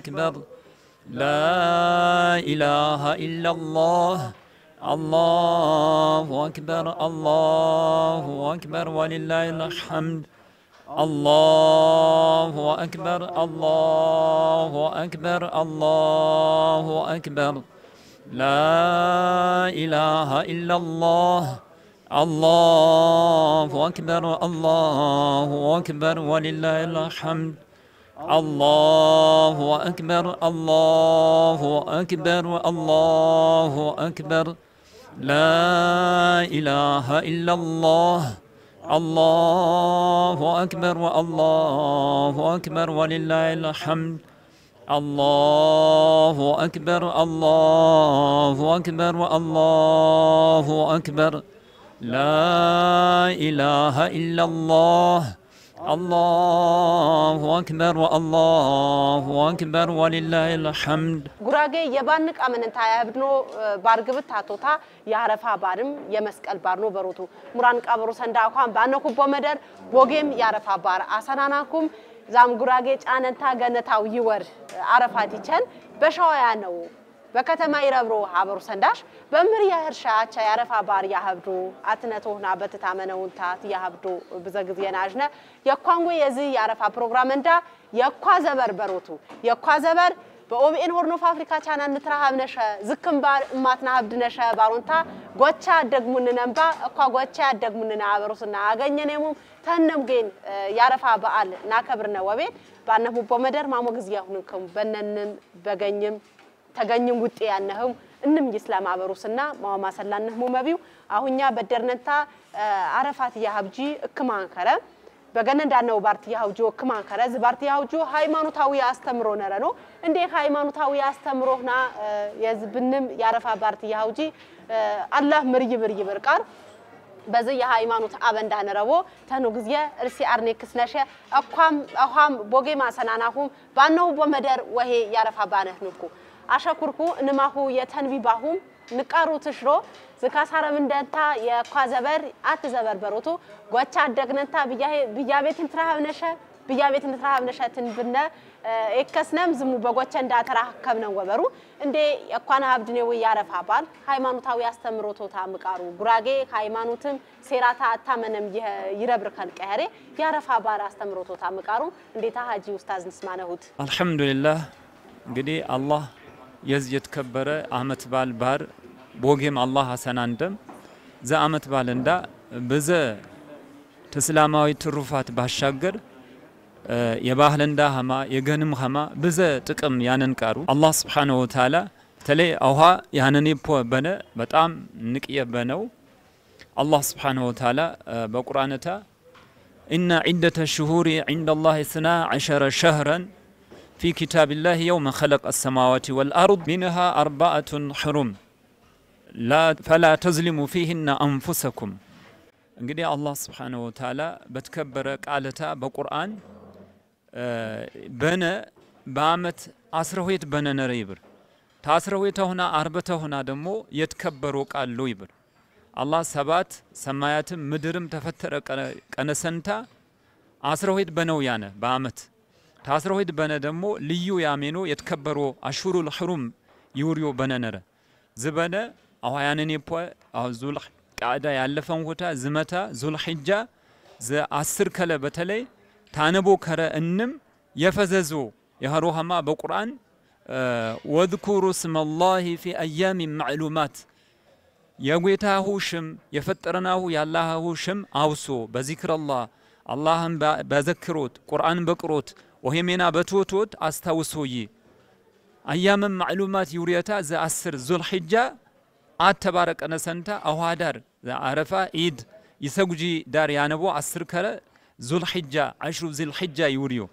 أكبر لا إله إلا الله الله أكبر الله أكبر ولله الحمد الله أكبر الله أكبر الله أكبر لا إله إلا الله الله أكبر الله أكبر ولله الحمد الله أكبر الله أكبر الله أكبر لا إله إلا الله الله أكبر الله أكبر ولله الحمد الله أكبر الله أكبر الله أكبر لا إله إلا الله الله أكبر الله أكبر ولله الحمد ጉራጌ የባንቅ አመንታ ያብድኖ ባርግብት ታቶታ ያረፋ ባርም የመስቀል ባርኖ በሮቱ ሙራን ቀብሩ ሰንዳኳን ባነኩ ቦመደር ቦጌም ያረፋ ባር አሰናናኩም ዛም ጉራጌ ጫነንታ ገነታው ይወር አረፋት ይቸን በሻዋያ ነው በከተማ ይረብሮ ሀበሩ ሰንዳሽ በምር ያህርሻቻ ያረፋ ባር ያህብዱ አትነቶና በተታመነውንታ ያህብዱ በዘግዝ የናጅነ የኳንጎ የዚህ ያረፋ ፕሮግራም እንዳ የኳዘበር በሮቱ የኳዘበር በኦቢኤን ሆርን ኦፍ አፍሪካ ቻናል ንትራሃብነሸ ዝክምባር እማትና ሀብድነሸ ባሮንታ ጎቻ ደግሙንነምባ እኳ ጎቻ ደግሙንና አበሩስና አገኘኔሙ ተነምገን ያረፋ በዓል ናከብርነ ወቤት ባነሙ በመደር ማሞግዝ ያሁንኩም በነንም በገኝም ተገኝም ውጤ ያነህም እንም ይስላም አበሩስና ማማ ሰላንህ ሙመቢው አሁኛ በደርነታ አረፋት ያህብጂ እክማንከረ በገነንዳነው ባርት ያህውጆ እክማንከረ ዝባርት ያህውጆ ሃይማኖታዊ አስተምሮ ነረኖ እንዴ ሃይማኖታዊ አስተምሮና የዝብንም ያረፋ ባርት ያህውጂ አላህ ምርይብር ይብርቃር በዚህ የሃይማኖት አበንዳ ነረቦ ተኑ ግዜ እርሲ አርኔክስ ነሸ አኳም ቦጌ ማሰናናሁም ባነው በመደር ወሄ ያረፋ ባነህ ንኩ አሸኩርኩ እንማሁ የተንቢባሁም ንቃሩ ትሽሮ ዝካሳረም እንደንታ የኳዘበር አትዘበር በሮቱ ጎቻ ደግነንታ ብያቤትን ትራሃብነሸ ትንብነ እከስነም ዝሙ በጎቻ እንዳተራከብ ነው ወበሩ እንዴ የኳና ሀብድኔው ያረፋ ባል ሃይማኖታዊ አስተምሮቶ ታምቃሩ ጉራጌ ሃይማኖትም ሴራታ አታመነም ይረብርከል ቀህሬ ያረፋ ባል አስተምሮቶ ታምቃሩ እንዴታ ሀጂ ኡስታዝ ንስማነሁት አልহামዱሊላህ እንግዲህ አላህ የዝየት ከበረ አመት ባል ባር ቦጌም አላህ ሐሰናንደም ዛ አመት ባል እንዳ በዘ ተስላማዊ ትሩፋት ባሻገር የባህለንዳ ሀማ የገንም ሀማ በዘ ጥቅም ያነንቃሩ አላህ Subhanahu Wa Ta'ala ተለይ አውሃ ያነኔፖ በነ በጣም ንቅየበነው አላህ Subhanahu Wa Ta'ala በቁርአንታ إن عدة الشهور عند الله 12 شهرا في كتاب الله يوم خلق السماوات والأرض منها 4 حرم فلا تظلموا فيهن أنفسكم እንግዲህ አላህ Subhanahu Wa Ta'ala በተከበረ ቃለታ በቁርአን በነ በአመት 12 በነ ነረይብር ታስረውታ ሆና 40 ሆና ደሞ የተከበሩ ቃል ነው ይብር አላህ ሰባት ሰማያትም ምድርም ተፈተረ ቀነሰንታ 12 በነው ያነ በአመት ታስረውት በነ ደሞ ልዩ ያሜኖ የተከበሩ አሽሩል ሁሩም ይውሪዮ በነነረ ዝበነ አዋያነኔ ፖ አዙል ቃዳ ያለፈን ወታ ዝመታ ዙልሂጃ ዘ 10 ከለ በተለይ ታነቦ ከረ እንም የፈዘዞ የሃሮሃማ በቁርአን ወذكروا اسم الله في ايام معلومات የጌታሁ ሽም የፈጠረናሁ ያላሁ ሽም አውሶ በዚክር አላህን በዘክሮት ቁርአን በቅሮት وهمنا بتوتوت استوسوي ايام معلومات يوريتا ذا 10 ذو الحجه اتبارك انسنتا اوادار ذا عرفه عيد يسجي دار يانبو 10 كره ذو الحجه 10 ذو الحجه يوريو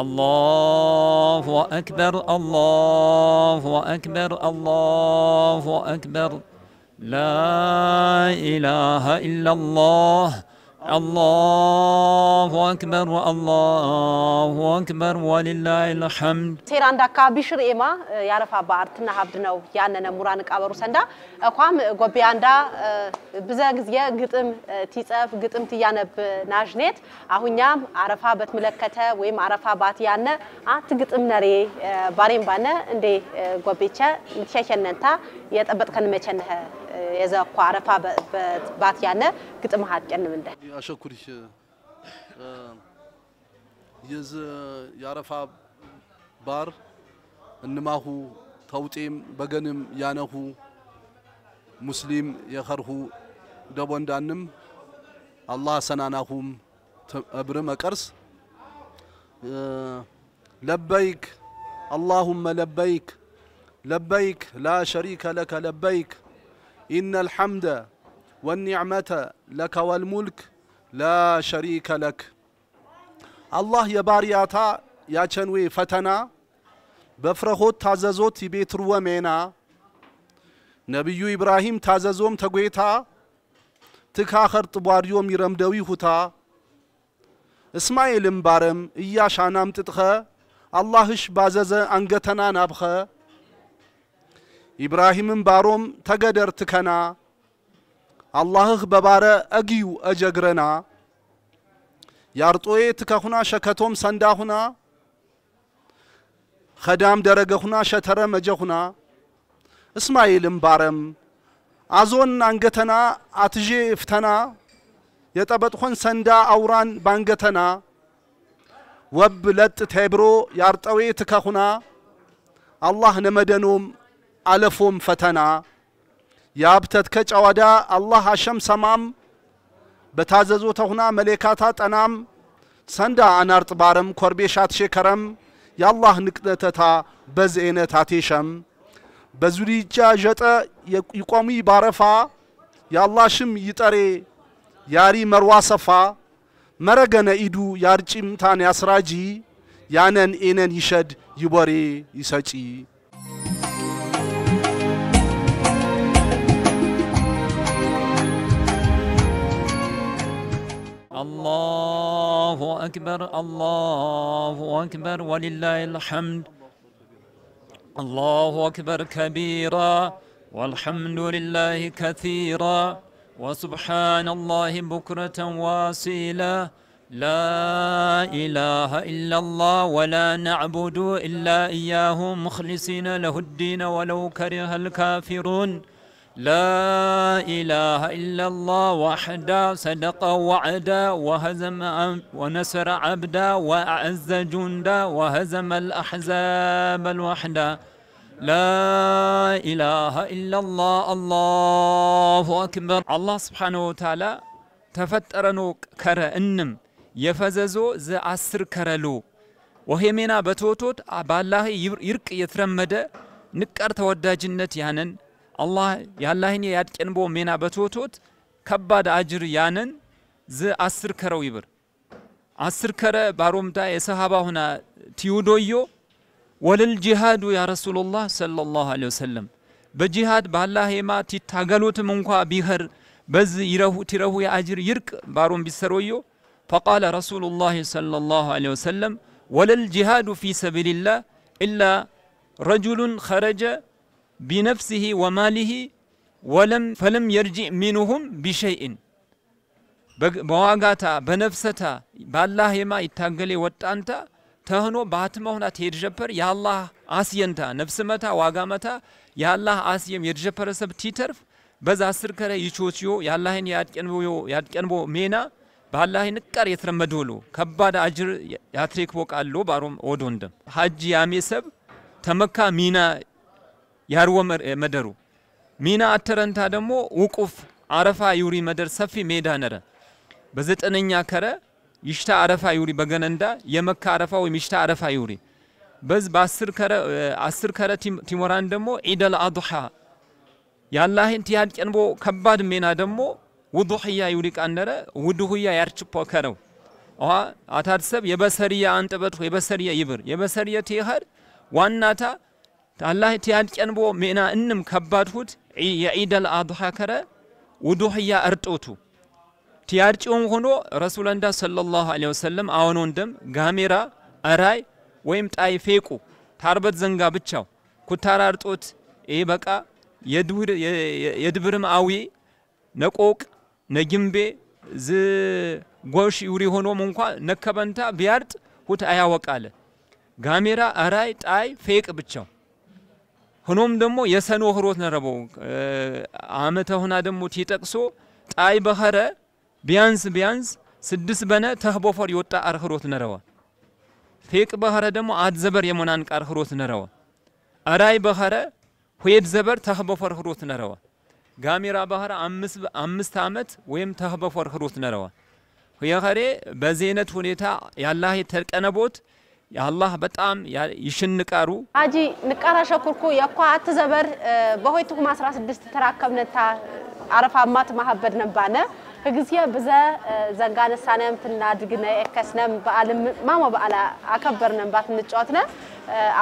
الله اكبر الله اكبر الله اكبر لا اله الا الله الله أكبر والله أكبر ولله الحمد تيران داكا بشر إما يعرفها بارتنا عبدنا ويانا مرانك أبرو سندا أقوام قبياندا بزاجزيا قطم تيسف قطم تيانا بناجنت أهونيام عرفها بتملكتها ويم عرفها باتيانا قطم ناري بارين بانا عندي قبيتشا متشاشن نتا يتقبض كلمتشنها إذا عرفها باتيانا قطم هاد جن من ده. أشكرك يز يعرفها بار إنما هو توتيم بجنم يانه مسلم يخره دبون دانم الله سنانهم أبرم كرس لبيك اللهم لبيك لبيك لا شريك لك لبيك إن الحمد والنعمة لك والملك لا شريك لك الله يبارياتا يا چنوي فتنا بفرخوت تاززوت يبيترو مينا نبيو إبراهيم تاززوم تقويتا تكاخر طباريوم يرمدوي هتا اسماعيل مبارم إياش عنام تتخى اللهش بازز أنقتنا نابخى إبراهيم مباروم تقدر تكنا الله ببارة أجيو أجرنا يارتوي تكهنا شكتهم سنداهنا خدام درجهنا شتر مجهنا اسماعيل مبارم أظن أنجتنا أتجي فتنا يتبتخن سندا أوران بانجتنا وبلت تبرو يارتوي تكهنا الله نمدنهم ألفهم فتنا يابتت كج أودا الله هشم سمام بتعززو تهنا ملكاتات أنام سندا أنارت بارم كربيشات شكرم يا الله نكتتا بزينة تاتيشم بزوري جاجتا يقومي بارفا يا الله شم يتاري ياري مرواصفا مرغنا إيدو يارجم تان يسراجي يانن إنن يشد يباري يساجي الله أكبر الله أكبر ولله الحمد الله أكبر كبيرا والحمد لله كثيرا وسبحان الله بكرة واصيلا لا إله إلا الله ولا نعبد إلا إياه مخلصين له الدين ولو كره الكافرون لا إله إلا الله وحده صدق وعدا وهزم ونصر عبدا وأعز جندا وهزم الأحزاب الوحدا لا إله إلا الله الله أكبر الله سبحانه وتعالى تفترنو كرا إنم يفززو ز عصر كرلو وهي منا بتوتوت بالله يرك يترمد نكر تودا جنة يانن الله ياللهني يادكنبو منا بتوتوت كباد أجر يانن ز عصر كرو يبر عصر كرا بارومتا يصحابه هنا تيودويو وللجهاد يا رسول الله صلى الله عليه وسلم بجهاد بالله ما تتاغلوت منقوا بيهر بز يرهو ترهو يا أجر يرك باروم بسرويو فقال رسول الله صلى الله عليه وسلم وللجهاد في سبيل الله إلا رجل خرج بنفسه وماله فلم يرجع منهم بشيء بواقاتا بنفستا بالله ما يتاغلي وطانتا تهنو باتما هنا تيرجبر يا الله آسيانتا نفس متا واقا متا يا الله آسيام يرجبر سب تيترف بز عصر كره يشوشيو يا الله يادكنبو مينا بالله نكار يترمدولو كباد أجر ياتريك بوك اللو باروم ودوندم حج يامي سب تمكا مينا يارو مدرو مينا أترنتا دمو وقف عرفا يوري مدر سفي ميدانرا بزت أننيا كره يشتا عرفا يوري بغنندا يمكا عرفا ويمشتا عرفا يوري بز عصر كره تيموران دمو عيد الأضحى يا الله انتي هاد كنبو كباد مينا دمو وضحية يوريك أنرا وضحية يرتشبو كرو أتاد سب يبصرية أنتبت ويبصرية يبر يبصرية تيهر واناتا الله تيهاد كنبو مينا إنم كباد هود يعيد الأضحى كره وضحية أرتوتو ቲያርጪውን ሆኖ ረሱላንዳ ሰለላሁ ዐለይሂ ወሰለም አሁን ወንደም ጋሜራ አራይ ወይም ጣይ ፌቁ ታርበት ዘንጋ ብቻው ኩታራርጦት ይሄ በቃ የድብርም አዊ ነቆቅ ነግምቤ ዝ ጎሽ ይውሪ ሆኖም እንኳን ነከበንታ ቢያርጥ ሁት አያወቃለ ጋሜራ አራይ ጣይ ፌቅ ብቻው ሆኖም ደግሞ የሰኖ ህሮት ነረበው አመተ ሆና ደግሞ ቲጠቅሶ ጣይ በኸረ ቢያንስ 6 በነ ተህቦፈር ይወጣ አርህሮት ነረዋ ፌቅ በኸረ ደግሞ አድዘበር የሞናን ቃር ህሮት ነረዋ አራይ በኸረ ሁየት ዘበር ተህቦፈር ህሮት ነረዋ ጋሜራ በኸረ 5 አመት ወይም ተህቦፈር ህሮት ነረዋ የኸሬ በዜነት ሁኔታ ያላህ ተቀነቦት ያላህ በጣም ይሽንቃሩ አጂ ንቃራ ሸኩርኩ የኳት ዘበር በሆይቱም 16 ተራከብነታ አረፋማት ማህበድ ነባነ ከግዚያ በዛ ዘንጋነሳነም ትናድግነ እከስነም በአለም ማማ በአላ አከበርነም ባት ንጫወትነ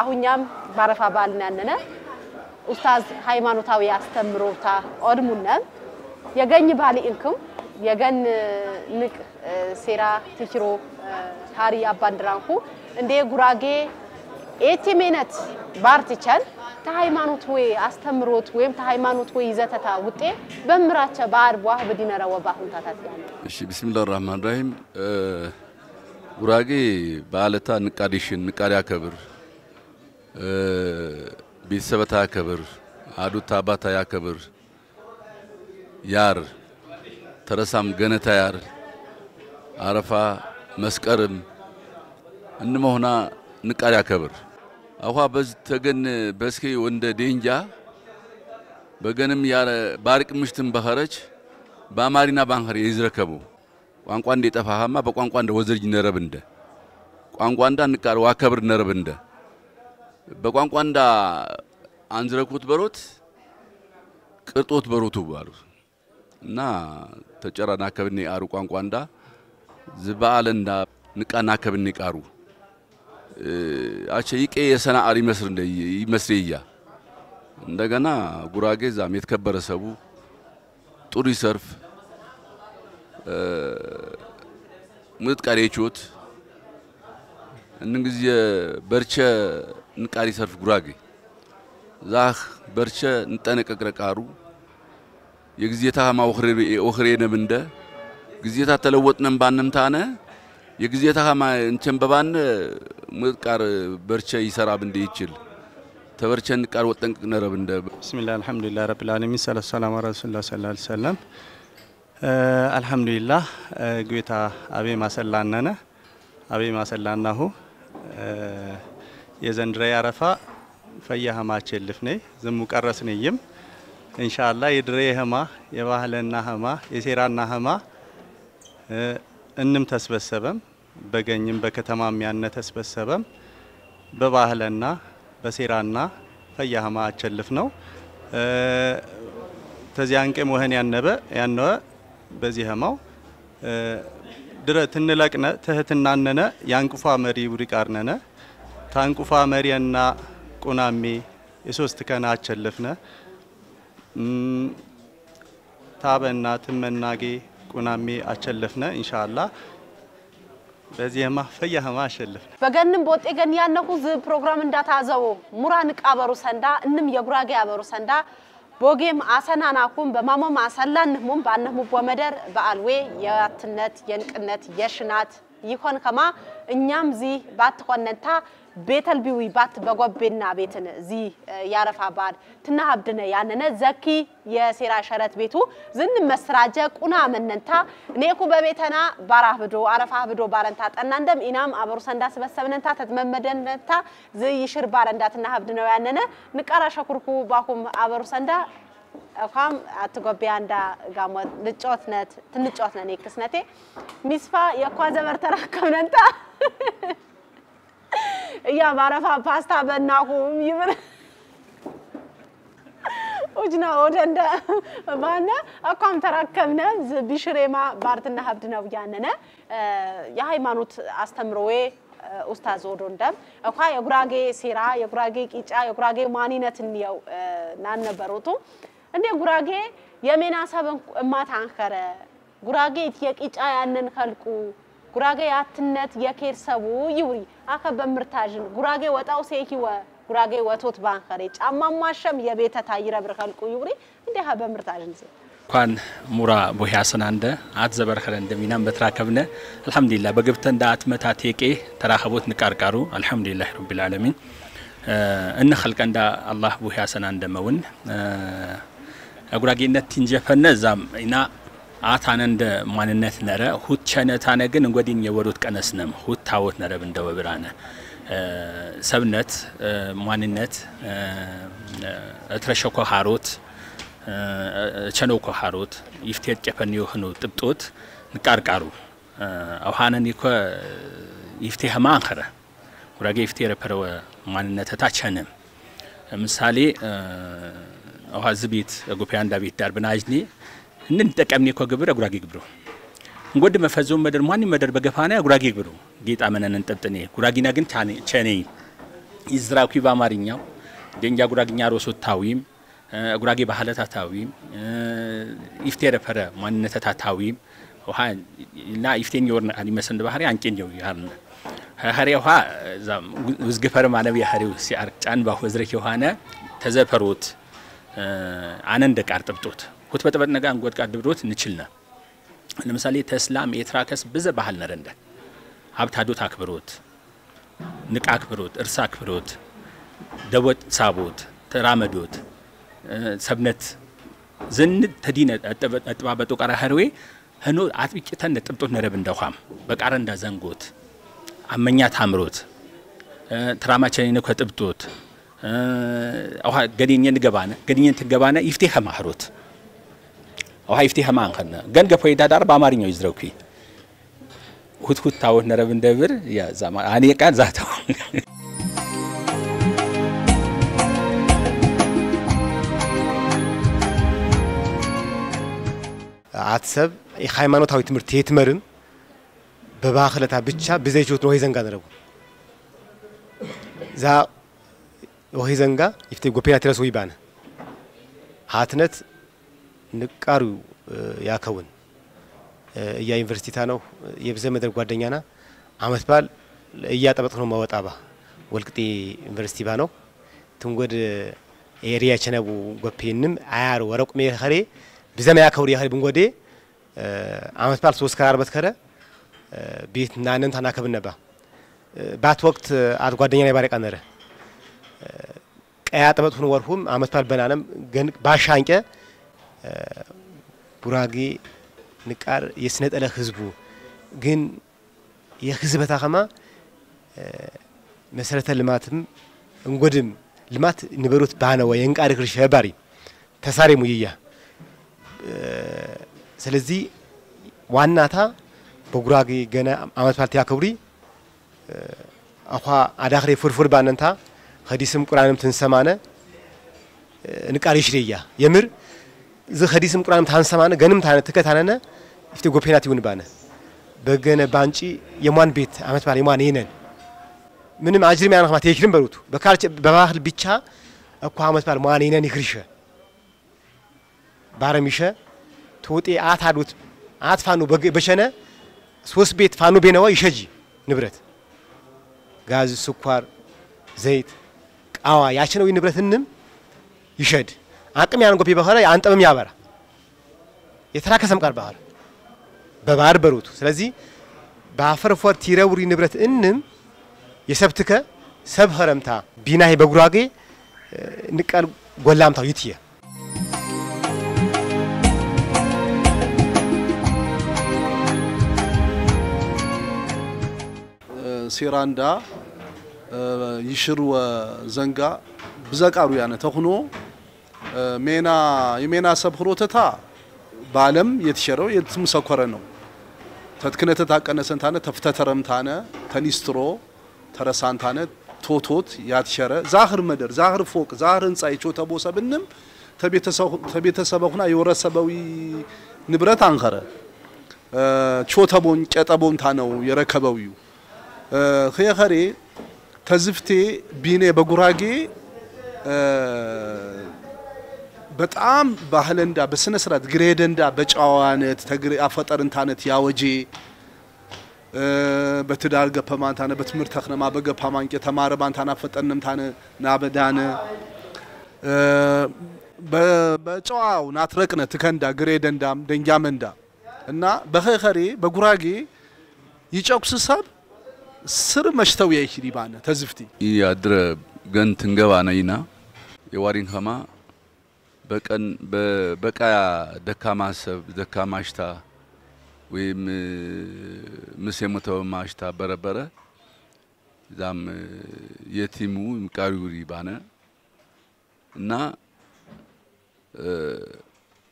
አሁኛም ባረፋ ባልና ያነነ ኡስታዝ ሃይማኖታዊ አስተምሮታ ኦድሙነ የገኝ ባሊ እንኩም የገን ንቅ ሴራ ትችሮ ታሪ አባንድራንኩ እንደ ጉራጌ ኤቲሜነት ባርቲቻል ታሃይማኖት ወይ አስተምሮት ወይም ታሃይማኖት ወይ ይዘተታ ውጤ በምራቸ ባር ዋህ በዲነራ ወባሁን ታታት ያለ እሺ ቢስሚላህ الرحمن الرحيم ጉራጌ ባለታ ንቃዲሽን ንቃዲያ ከብር ቢሰበታ ከብር አዱታ ባታ ያከብር ያር ተረሳም ገነታ ያር አረፋ መስቀርም እንመሆና ንቃዲያ ከብር አኳ በተገን በስኪ ወንደ ዴንጃ በገንም ያ ባርቅ ምሽትም በኸረች በአማሪና ባንኸር ይዝረከቡ ቋንቋ እንደጠፋሃማ በቋንቋ እንደ ወዘርጅ ነረብንደ ቋንቋ እንዳ ንቃር ዋከብር ነረብንደ በቋንቋ እንዳ አንዝረኩት በሮት ቅርጦት በሮቱ ባሉ እና ተጨራና ከብኔ አሩ ቋንቋ እንዳ ዝባአለንዳ ንቃና ከብኔ ቃሩ አቸ ይቄ የሰና አሪ ይመስርያ እንደገና ጉራጌ ዛም የተከበረ ሰቡ ጡሪ ሰርፍ ምጥቃሬቾት እንግዚ በርቸ ንቃሪ ሰርፍ ጉራጌ ዛህ በርቸ እንጠነቀቅረቃሩ የግዚታ ማውኽሬነም እንደግዚታ ተለወጥነም ባንምታነ የግዚታ ማ እንቸንበባን ምጥቃር በርቸ ይሰራብ እንደ ይችል ተበርቸን ቃር ወጠንቅ ነረብ እንደ ቢስሚላህ አልহামዱሊላህ ረብል ዓለሚን ሰላም ረሱላህ ሰለላሁ ዐለይሂ ወሰለም አልহামዱሊላህ ጌታ አቤ ማሰላነነ አቤ ማሰላናሁ የዘንድራ ያረፋ ፈያህማች ልፍኔ ዝሙ ቀረስነይም ኢንሻአላህ የድሬ ህማ የባህልና ህማ የሴራና ህማ እንም ተስበሰበም በገኝም በከተማም ያነ ተስበሰበም በባህልና በሴራና ፈያህማ አቸልፍ ነው ተዚያንቀም ወህን ያነበ በዚህ ህማው ድረት እንለቅነ ተህትናነነ ያንቁፋ መሪ ውሪቃርነነ ታንቁፋ መሪና ቁናሜ የሶስት ከና አቸልፍነ ታበና ትመናጌ ቁናሜ አቸልፍነ ኢንሻአላህ በዚህማ ፈያህማ አሸልፍነ በገንም ቦጤ ገን ያነኩ ዝ ፕሮግራም እንዳታዘው ሙራን ቃበሩ ሰንዳ እንም የጉራጌ አበሩ ሰንዳ ቦጌም አሰናናኩም በማማም አሰላንህሙም ባነህሙ በመደር በአልዌ የአትነት የንቅነት የሽናት ይሆን ከማ እኛም ዚ ባትቆነንታ ቤተልቢዊ ባት በጎቤና ቤትን ዚ ያረፋ ባድ ትናብድነ ያነነ ዘኪ የሴራ ሸረት ቤቱ ዝን መስራጀ ቁና መንንታ ኔኩ በቤተና ባራህብዶ አረፋህብዶ ባረንታ ጠናንደም ኢናም አበሩ ሰንዳ ስበሰብነንታ ተትመመደንታ ዚ ይሽር ባረንዳ ትናብድነው ያነነ ንቃራ ሸኩርኩ ባኩም አበሩ ሰንዳ አፋም አትጎቢያ እንዳ ጋሞ ንጫወትነት ትንጫወትነ ነክስነቴ ሚስፋ የኳ ዘበር ተራከብነንታ ያ ባረፋ ፓስታ በናሁ ይብር ወጅና ወደንዳ ባና አቋም ተራከብነ ቢሽሬማ ባርትና ሀብድነው ያነነ የሃይማኖት አስተምሮዌ ኡስታዝ ወዶንደም አኳ የጉራጌ ሴራ የጉራጌ ቂጫ የጉራጌ ማኒነት እንየው ናነበሩቱ እንደ ጉራጌ የሜና ሰበን ማታንከረ ጉራጌ የቂጫ ያንን ከልቁ ጉራጌ ያትነት የኬርሰቡ ይውሪ አከ በምርታጅን ጉራጌ ወጣው ሴኪወ ጉራጌ ወቶት ባንኸሬ ጫማማሸም የቤተ ታይረ ብርከልቁ ይውሪ እንዲያ በምርታጅን ኳን ሙራ ቦያሰና እንደ አትዘበር ኸረ እንደሚናም በትራከብነ አልহামዱሊላህ በግብተ እንደ አትመታ ቴቄ ተራኸቦት ንቃርቃሩ አልহামዱሊላህ ረቢል ዓለሚን እነ خلق እንደ አላህ ቦያሰና እንደመውን ጉራጌነት ትንጀፈነ ዛም ኢና አታነ እንደ ማንነት ነረ ሁቸነታነ ግን እንግዲን የወሩት ቀነስነም ሁታወት ነረብ እንደ ወብራነ ሰብነት ማንነት አትረሸኮ ሃሮት ቸነው ኮሃሮት ይፍቴት ጨፈኒዮ ሆኖ ጥብጦት ንቃርቃሩ አውሃነን ይኮ ይፍቴ ህማንኸረ ጉራጌ ይፍቴ ረፐረው ማንነት ታቸነም ምሳሌ አዋዝቤት ጎፒያን ዳዊት ዳርብናጅኒ እንን ተቀምኒ ኮ ግብረ ጉራጌ ግብሩ እንጎድ መፈዞም መደር ማን መደር በገፋና ጉራጌ ግብሩ ጌጣ መነነን ጠጥኔ ጉራጊና ግን ቸኔ ይዝራኩ ባማርኛው ደንጃ ጉራጊኛ ሮሶታዊም ጉራጌ ባህለታታዊም ይፍቴ ረፈረ ማንነታታዊም ወሃ እና ይፍቴን ይወርና አሊመሰን ባህሪ አንቄንጆ ያርነ ሀሪያው ሀ ዛም ውዝግፈር ማነብ ያህሪው ሲአር ጫን ባሁ ዝረክ የሆነ ተዘፈሩት አነንደ ቃር ጥብጦት ሁት በጥበጥ ነጋ አንጎድ ቃር ድብሮት እንችልና ለምሳሌ ተስላም ኤትራከስ በዘ ባህል ነረንደ ሀብታዶት አክብሮት ንቃ አክብሮት እርሳ አክብሮት ደወት ሳቦት ተራመዶት ሰብነት ዘንድ ተዲነ አጥባበጦ ቃራ ሀርዌ ሆኖ አጥብቂተን ጥብጦት ነረብ እንደውሃም በቃራ እንዳዘንጎት አመኛ ታምሮት ትራማቸኔ ከጥብጦት አውሃ ገዲኘን ትገባነ ይፍቴ ከማህሮት አውሃ ይፍቴ ከማንከነ ገንገ ፈይዳ ዳር በአማርኛው ይዝረውኩ ሁት ታወት ነረብ እንደብር ያ ዛማ አኔ ቃል ዛታው አትሰብ የሃይማኖታዊ ትምህርት የትመርም በባህለታ ብቻ በዘይቾት ነው ይዘንጋ ነረቡ ዛ ወይዘንጋ ይፍቴ ጎፒያ ትረስ ወይባነ ሃትነት ንቃሩ ያከውን ያ ዩኒቨርሲቲ ታነው የብዘ መደር ጓደኛና አመት ባል እያጠበጥኩ ነው ማወጣባ ወልቅጤ ዩኒቨርሲቲ ባነው ትንጎድ ኤሪያ ቸነቡ ጎፒንም አያር ወረቁ ሜኸሬ بزمان ياكوري هاري بنقودي عملت بالس وسكار بتكره بيت نانن تانا كبنبا بعد وقت عاد قاديني بارك أنره كأي تبغى تكون ورهم عملت بال بنانم جن باشانكه براغي نكار يسند على خزبو جن يخزب تاخما مسألة الماتم نقدم المات نبروت بعنا وينقار كرش هباري تساري مية سلزي واناتا بقراقي جنا عملت بالتيا كوري أخا أداخلي فرفور باننتا خديسم قرآنم تنسمانه نكاريش ريا يمر إذا خديسم قرآنم تنسمانه جنم تانه تكتانه يفتي قبيناتي ونبانه بجنا بانشي يمان بيت عملت بال يمان ينن من معجري معنا خمات يكرم بروتو بكارش بواخل بيتشا أكو عملت بال مان ينن يخرشه بارميشه توتي عاد فانو بشنا سوس بيت فانو بينوا يشجي نبرت غاز سكر زيت ياشنو نبرت النم يشد عقم يعني قبي بخارا يانتم يابرا يتراكسم قار بحر ببار بروتو سلازي بافر فور تيراوري نبرت النم يسبتك سب هرمتا بيناهي بغراغي نقال غلامتا يتيه سيراندا يشرو زنقا بزاقارو يعني تخنو مينا سبخروتتا بعلم يتشرو يتمسكرنو تتكنت تاقنسن تانه تفتترم تانه تنيسترو ترسان تانه توتوت ياتشره ظاهر مدر ظاهر فوق ظاهر انصاي چوتا بوسبنم تبيتسبخنا يورسبوي نبرت انخره چوتا بون قطبون تانو يركبويو خيخري تزفتي بيني بغراغي በጣም ባህለንዳ በስነ ስርዓት ግሬደንዳ በጫዋነት ተግሪ አፈጠርንታነት ያወጂ በትዳር ገፈማንታነ በትምርት ተخنማ በገፋማንቄ ተማረ ባንታና ፈጠንምታነ ናበዳነ በጫዋው ናትረቅነ ትከንዳ ግሬደንዳም ደንጃመንዳ እና በኸኸሪ በጉራጌ ይጨቁስ ሰብ ስር መሽተው ያይሽሪባነ ተዝፍቲ ያድረ ገንት እንገባነይና የዋሪን ኸማ በቀን በቃያ ደካማ ሰብ ደካማሽታ ወይም መስየመተው ማሽታ በረበረ ዛም የቲሙ ምቃሪውሪ ባነ እና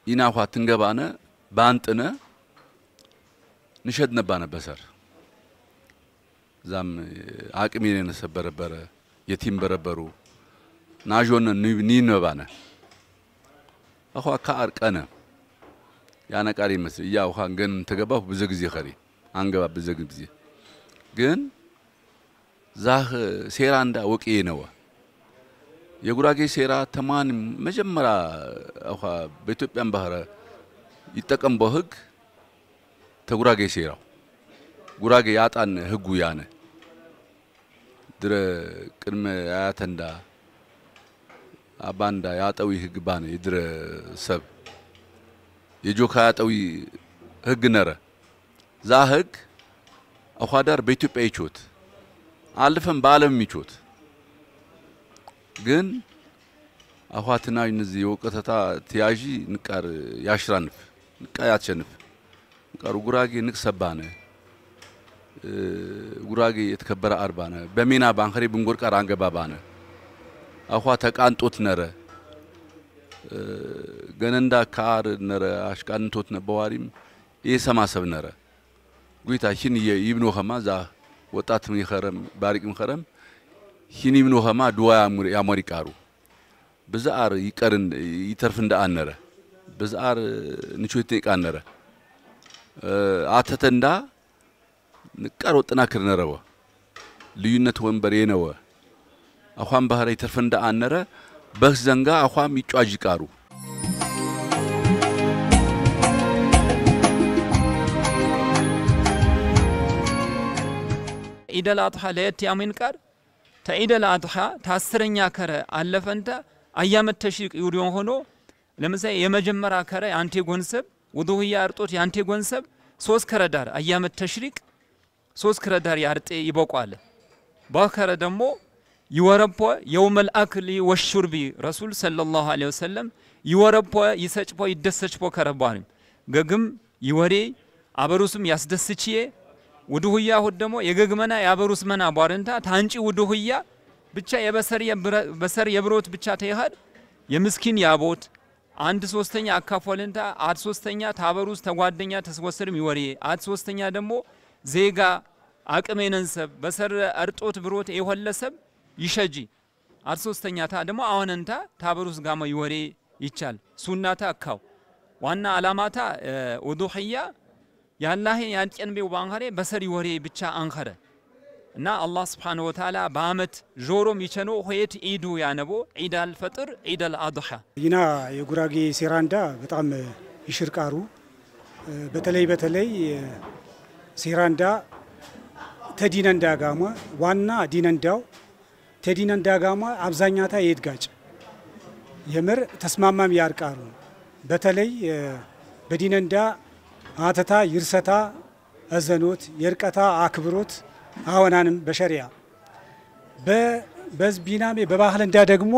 ኢናኳ ትንገባነ ባንጥነ ንሸድ ነባነ በሰር ዛም አቅሚነ ነሰበረበረ የቲም በረበሩ ናጆነ ኒነበባነ አኳ ካርቀነ ያና ቃሪ መስል ያው ኻን ገን ተገባሁ ብዙ ጊዜ ኸሪ አንገባ ብዙ ጊዜ ግን ዛህ ሴራንዳ ወቂየ ነው የጉራጌ ሴራ ተማን መጀመሪያ አኳ በኢትዮጵያን ባህረ ይተቀም በህግ ተጉራጌ ሴራው ጉራጌ ያጣን ህጉ ያነ ድረ ቅድመ አያተንዳ አባንዳ ያጣዊ ህግ ባነ ይድረ ሰብ የጆካ ያጣዊ ህግ ነረ ዛ ህግ አኳዳር በኢትዮጵያ ይቾት አልፈን በአለም ይቾት ግን አኳትና እነዚህ የወቀተታ ተያጂ ንቃር ያሽራንፍ ንቃ ያቸንፍ ንቃሩ ጉራጌ ንቅሰባነ ጉራጌ የተከበረ አርባነ በሜና ባንከሪ ብንጎር ቃር አንገባባነ አኳ ተቃንጦት ነረ ገነንዳ ካር ነረ አሽቃንቶት ነበዋሪም የሰማሰብ ነረ ጉይታ ሂን ይብኖ ኸማ ዛ ወጣት ምን ይኸረም ባሪቅም ኸረም ሂን ይብኖ ኸማ ዱዋ ያሞሪ ቃሩ በዛር ይቀርን ይተርፍ እንደ አነረ በዛር ንቾት ይቃነረ አተተንዳ ንቃር ወጥናክር ነረው ልዩነት ወንበር የነው አኳም ባህረ ይተርፍ እንደ አነረ በዘንጋ አኳም ይጫጅ ቃሩ ኢደል አድሃ ለየት ያሚን ቃር ተኢደል አድሃ ታስረኛ ከረ አለፈንታ አያመት ተሽሪቅ ይውዲዮን ሆኖ ለምሳሌ የመጀመሪያ ከረ አንቴ ጎንሰብ ወዶህያ አርጦት ያንቴ ጎንሰብ 3 ከረ ዳር አያመት ተሽሪቅ 3 ከረ ዳር ያርጤ ይበቋል ባከረ ደሞ ይወረፖ የውመል አክሊ ወሹርቢ ረሱል ሰለላሁ ዐለይሂ ወሰለም ይወረፖ ይሰጭፖ ይደሰጭፖ ከረባን ገግም ይወሬ አበሩስም ያስደስቺዬ ወዱህያ ሆደሞ የገግመና ያበሩስ መና ባረንታ ታንጪ ወዱህያ ብቻ በሰር የብሮት ብቻ ተይሃድ የምስኪን ያቦት 1/3 አካፎለንታ 1/3 ታበሩስ ተጓደኛ ተስወሰርም ይወሬ 1/3 ደሞ ዜጋ አቅሜነንሰብ በሰር አርጦት ብሮት ይወለሰብ ይሸጂ 1/3 ታ ደሞ አወነንታ ታበሩስ ጋማ ይወሬ ይቻል ሱናታ አካው ዋና አላማታ ወዱህያ ያላህ ያንጨንቤው ባንኸሬ በሰር ይወሬ ብቻ አንኸረ እና አላህ Subhanahu Wa Ta'ala በአመት ጆሮም ይቸኖ ሆየት ኢዱ ያነቦ ኢዳል ፈጥር ኢዳል አድሃ ይና የጉራጌ ሴራንዳ በጣም ይሽርቃሩ በተለይ ሴራንዳ ተዲነንዳ ጋማ ዋና ዲነንዳው ተዲነንዳ ጋማ አብዛኛታ የድጋጭ የምር ተስማማም ያርቃሩ በተለይ በዲነንዳ አተታ ይርሰታ አዘኖት የርቀታ አክብሮት አወናንም በሸሪያ በዝቢናሜ በባህል እንዳ ደግሞ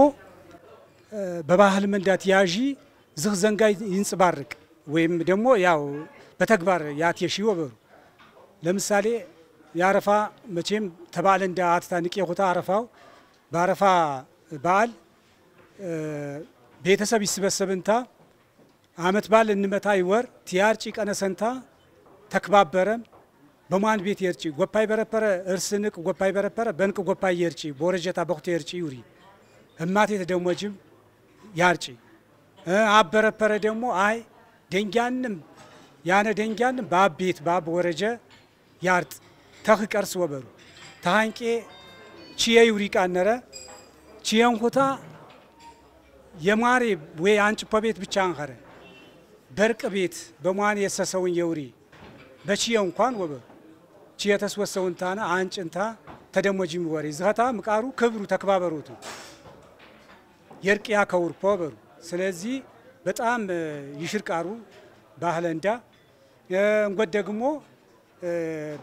በባህል መንዳት ያጂ ዝህ ዘንጋይ ይንጽባርቅ ወይም ደግሞ ያው በተግባር ያትየሺ ወበሩ ለምሳሌ ያረፋ መቼም ተባለ እንዳ አትታ ንቄ አረፋው ባረፋ በዓል ቤተሰብ ይስበሰብንታ አመት ባል እንመታ ይወር ቲያርጪ ቀነሰንታ ተክባበረም በማን ቤት የርጪ ጎፓይ በረፐረ እርስንቅ ጎፓይ በረፐረ በንቅ ጎፓይ የርጪ ቦረጀታ በኩት የርጪ ይውሪ እማቴ ተደሞጅም ያርጪ አበረፐረ ደግሞ አይ ደንጋንም ያነ ደንጋንም ባቤት ባብ ወረጀ ያርጥ ተخቀርስ ወበሩ ታንቄ ቺየ ይውሪ ቃነረ ቺየንኩታ የማሬ ወይ አንጭ ፖቤት ብቻ አንኸረ በርቅ ቤት በማን የሰሰውን የውሪ በቺየው እንኳን ወበ ቺየ ተስወሰውን ታና አንጭንታ ተደሞጂም ወሪ ዝኸታ ምቃሩ ክብሩ ተከባበሩቱ የርቅያ ከውር ፖበሩ ስለዚህ በጣም ይሽርቃሩ ባህለንዳ እንጎድ ደግሞ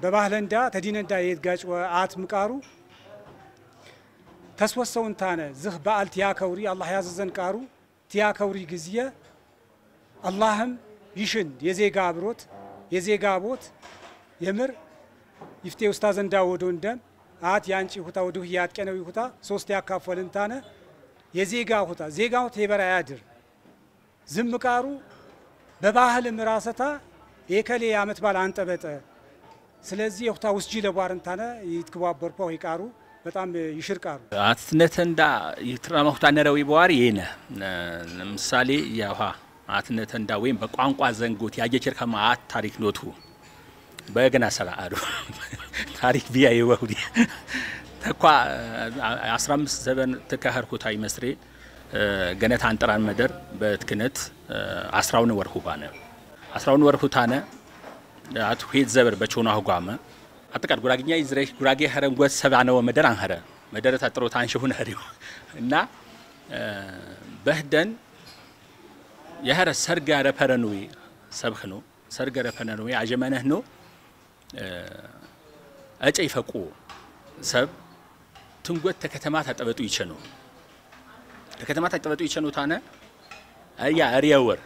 በባህለንዳ ተዲነንዳ የትጋጭ አት ምቃሩ ተስወሰውን ታነ ዝህ በአል ቲያከውሪ አላህ ያዘዘን ቃሩ ቲያከውሪ ግዚየ አላህም ይሽን የዜጋ አብሮት የዜጋ ቦት የምር ይፍቴ ኡስታዝ እንዳ ወዶ እንደም አት ያንጪ ሁታ ወዶ ያጥቀነው ሁታ ሶስት ያካፈልን ታነ የዜጋ ሁታ ዜጋው ተበራ ያድር ዝም ቃሩ በባህል ምራሰታ የከሌ አመት ባል አንጠበጠ ስለዚህ ሁታ ውስጂ ለባርንታነ ይትከባበርፖ ይቃሩ በጣም ይሽርቃሩ አትነተንዳ ይትራማሁታ ነረዊ በዋሪ የነ ለምሳሌ ያውሃ አትነተንዳ ወይም በቋንቋ ዘንጎት ያጀቸር ከማአት ታሪክ ኖቱ በገና ሰላአሩ ታሪክ ቢያ ይወሁዲ ተኳ 15 ዘበን ተካህርኩታ ይመስሬ ገነት አንጠራን መደር በትክነት 10 ወር ሁባነ 10 ወር ሁታነ አት ሄድ ዘበር በቾና ሁጋመ አጥቃድ ጉራግኛ ይዝረሽ ጉራጌ ሀረንጎት ሰባነው መደር አንኸረ መደረ ተጥሮት አንሽሁን ሀሪው እና በህደን የሀረ ሰርጋ ረፈረኑይ ሰብኽኑ ሰርጋ ረፈረኑይ አጀመነህ ነው አጨ ይፈቁ ሰብ ትንጎት ተከተማ ተጠበጡ ይቸኑ ተከተማ ተጠበጡ ይቸኑ ታነ አያ አሪያወር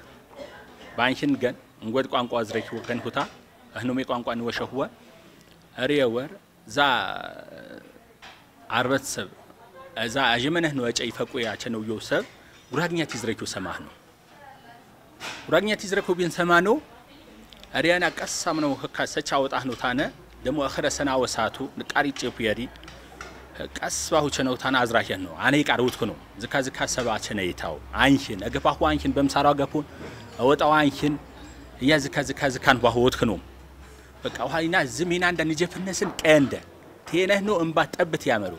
ባንሽን ገን እንጎድ ቋንቋ ዝረኪ ወከን ሁታ አህኖሜ ቋንቋ ንወሸህወ አሪያወር ዛ አርበት ሰብ እዛ አጀመነህ ነው አጨ ይፈቁ ያቸነው ዮሰብ ጉራግኛ ትዝረኪው ሰማህ ነው ጉራግኛ ትዝረኪው ቢን ሰማህ ነው አሪያና ቀሳም ነው ህካ ሰቻ ወጣህ ነው ታነ ደሞ አخر ሰና ወሳቱ ንቃሪ ጨፉ ያዲ ቀስባሁ ቸነው ታና አዝራሸን ነው አኔ ቃሩትኩ ነው ዝካ ዝካ ሰባ ቸነይታው አንሽን አገፋሁ አንሽን በምሳራው ገፉን አወጣው አንሽን ያ ዝካ ዝካ ዝካን ባሁትኩ ነው በቃ ወሃይና ዝሚና እንደንጀፈነስን ቀንደ ቴነህ ነው እንባ ጠብት ያመሩ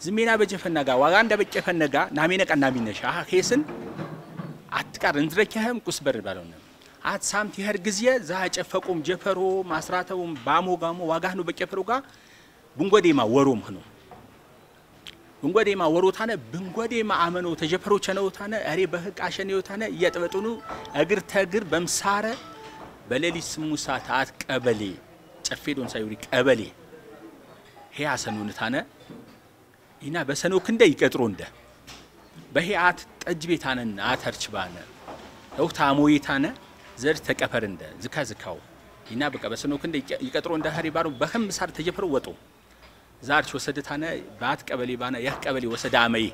ዝሚና በጀፈነጋ ዋጋ እንደበጨፈነጋ ናሚነ ቀናሚነሻ ሄስን አትቃር እንዝረከህም ቁስበር ባለው ነው አትሳምት ይሄር ግዚየ ዛጨፈቁም ጀፈሮ ማስራተውም ባሞጋሞ ዋጋህ ነው በጨፈሩጋ ብንጎዴማ ወሮም ነው ብንጎዴማ ወሮታነ ብንጎዴማ አመኖ ተጀፈሮ ቸነውታነ አሬ በህቃሸኔውታነ እየጠበጡኑ እግር ተግር በምሳረ በሌሊት ስሙ ሰዓት ቀበሌ ጨፌዶን ሳይውሪ ቀበሌ ሄያሰኑንታነ ኢና በሰኖክ እንደ ይቀጥሩ እንደ በሄአት ጠጅ ቤታነን አተርች ባነ ወቅታ ሞይታነ ዘር ተቀፈር እንደ ዝካ ዝካው ኢና በቃ በሰኖክ እንደ ይቀጥሩ እንደ ሀሪ ባሩ በህም ሳር ተጀፈሩ ወጡ ዛርች ወሰደታነ ባት ቀበሌ ባነ ያ ቀበሌ ወሰዳ አመይ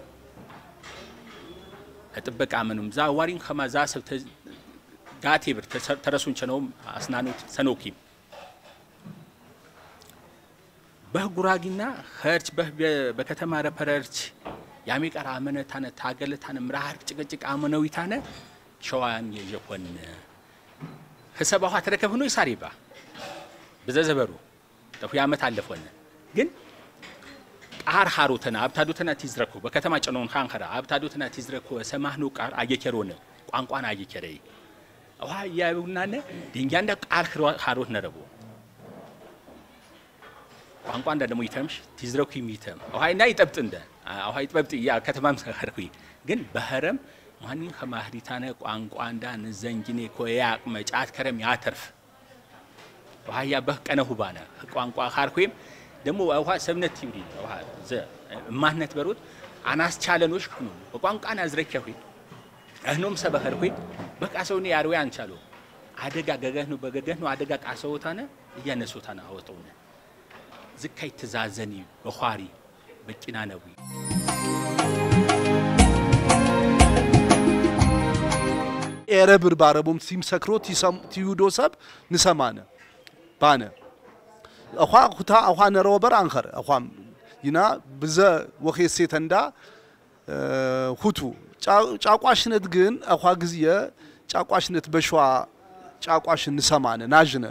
አጥበቃ ምንም ዛ ዋሪን ከማዛ ሰብ ጋቴ ብር ተረሱን ቸነው አስናኑት ሰኖኪ በጉራጊና ኸርች በከተማ ረፐረርች ያሚቀራ አመነታነ ታገለታነ ምራር ጭቅጭቅ አመነዊታነ ሸዋን የጀኮን ህሰባው ተረከብ ነው ይሳሪባ በዘዘበሩ ተፉ ያመት አለፈነ ግን ቃር ሀሩተና አብታዱተና ትዝረኩ በከተማ ጨኖን ካንከራ አብታዱተና ትዝረኩ ሰማህኑ ቃር አየከሮነ ቋንቋና አየከረይ አዋ ያዩናነ ድንጋንዳ ቃር ሀሩት ነረቡ ቋንቋ እንደ ደሞ ይተምሽ ትዝረኩ ይሚተም አዋይና ይጠብጥ እንደ አዋ ይጠብጥ ያ ከተማም ሰኸርኩይ ግን በህረም ማንኝ ከማህሪታነ ቋንቋ እንዳ ነዘንጂኔ ኮያቅ መጫት ከረም ያተርፍ ዋያ በቀነሁ ባነ ቋንቋ ኻርኩይም ደሞ አዋ ሰብነት ይውሪ አዋ ዘ ማህነት በሩት አናስ ቻለኖሽ ኩኑ በቋንቋና ዝረከሁይ አህኖም ሰበኸርኩይ በቃ ሰውኔ ያርዌ አንቻሉ አደጋ ገገህ ነው በገገህ ነው አደጋ ቃሰውታነ እያነሱታና አወጣውነ ዝካይ ተዛዘኒ በኋሪ በቂና ነው ኤረብር ባረቡም ሲም ሰክሮት ይዩዶ ሰብ ንሰማነ ባነ አኳ ሁታ አኳ ነሮበር አንኸር አኳም ይና በዘ ወኸሴተንዳ ሁቱ ጫቋሽነት ግን አኳ ግዚየ ጫቋሽነት በሽዋ ጫቋሽ ንሰማነ ናጅነ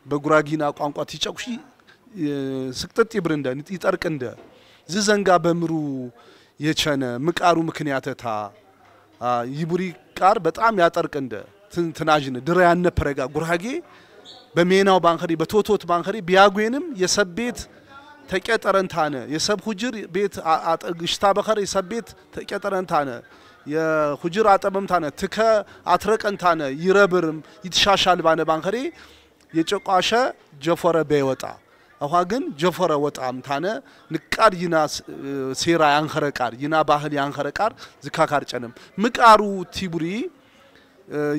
በጉራጊና ቋንቋ ትጨቁሺ ስቅጥጥ ይብርንደ ይጠርቅንደ ዝዘንጋ በምሩ የቸነ ምቃሩ ምክንያተታ ይቡሪ ቃር በጣም ያጠርቅ እንደ ትናጅነ ድራ ያነፈረጋ ጉራጌ በሜናው ባንከሪ በቶቶት ባንከሪ ቢያጉንም የሰቤት ተቀጠረንታነ የሰብ ሁጅር ቤት አጠግሽታ በከረ የሰቤት ተቀጠረንታነ የሁጅር አጠመምታነ ትከ አትረቀንታነ ይረብርም ይተሻሻል ባነ ባንከሪ የጨቋሸ ጀፈረ በይወጣ አሁን ግን ጀፈረ ወጣም ታነ ንቃር ይና ሴራ ያንከረቃር ይና ባህል ያንከረቃር ዝካካር ጨንም ምቃሩ ቲቡሪ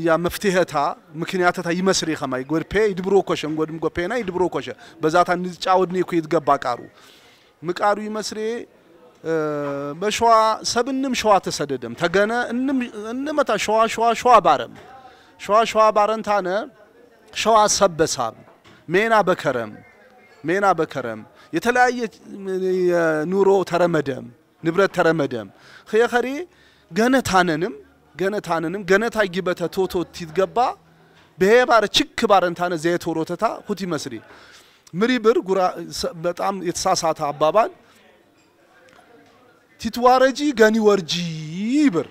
ያ መፍትሄታ ምክንያታታ ይመስሪ ከማይ ጎርፔ ይድብሮ ኮሸን ጎድም ጎፔና ይድብሮ ኮሸ በዛታ ንጫውድኒ እኮ ይትገባ ቃሩ ምቃሩ ይመስሪ በሸዋ ሰብንም ሸዋ ተሰደደም ተገነ እንመታ ሸዋ ባረንታነ ሸዋ ሰበሳብ ሜና በከረም የተለያየ ኑሮ ተረመደም ንብረት ተረመደም ኸሪ ገነታነንም ገነታ ይበተ ቶቶ ትገባ በሄባረ ችክ ባረንታነ ዘይቶሮተታ ሁቲ መስሪ ምሪብር ጉራ በጣም የተሳሳተ አባባል ቲትዋረጂ ገኒ ወርጂ ይብር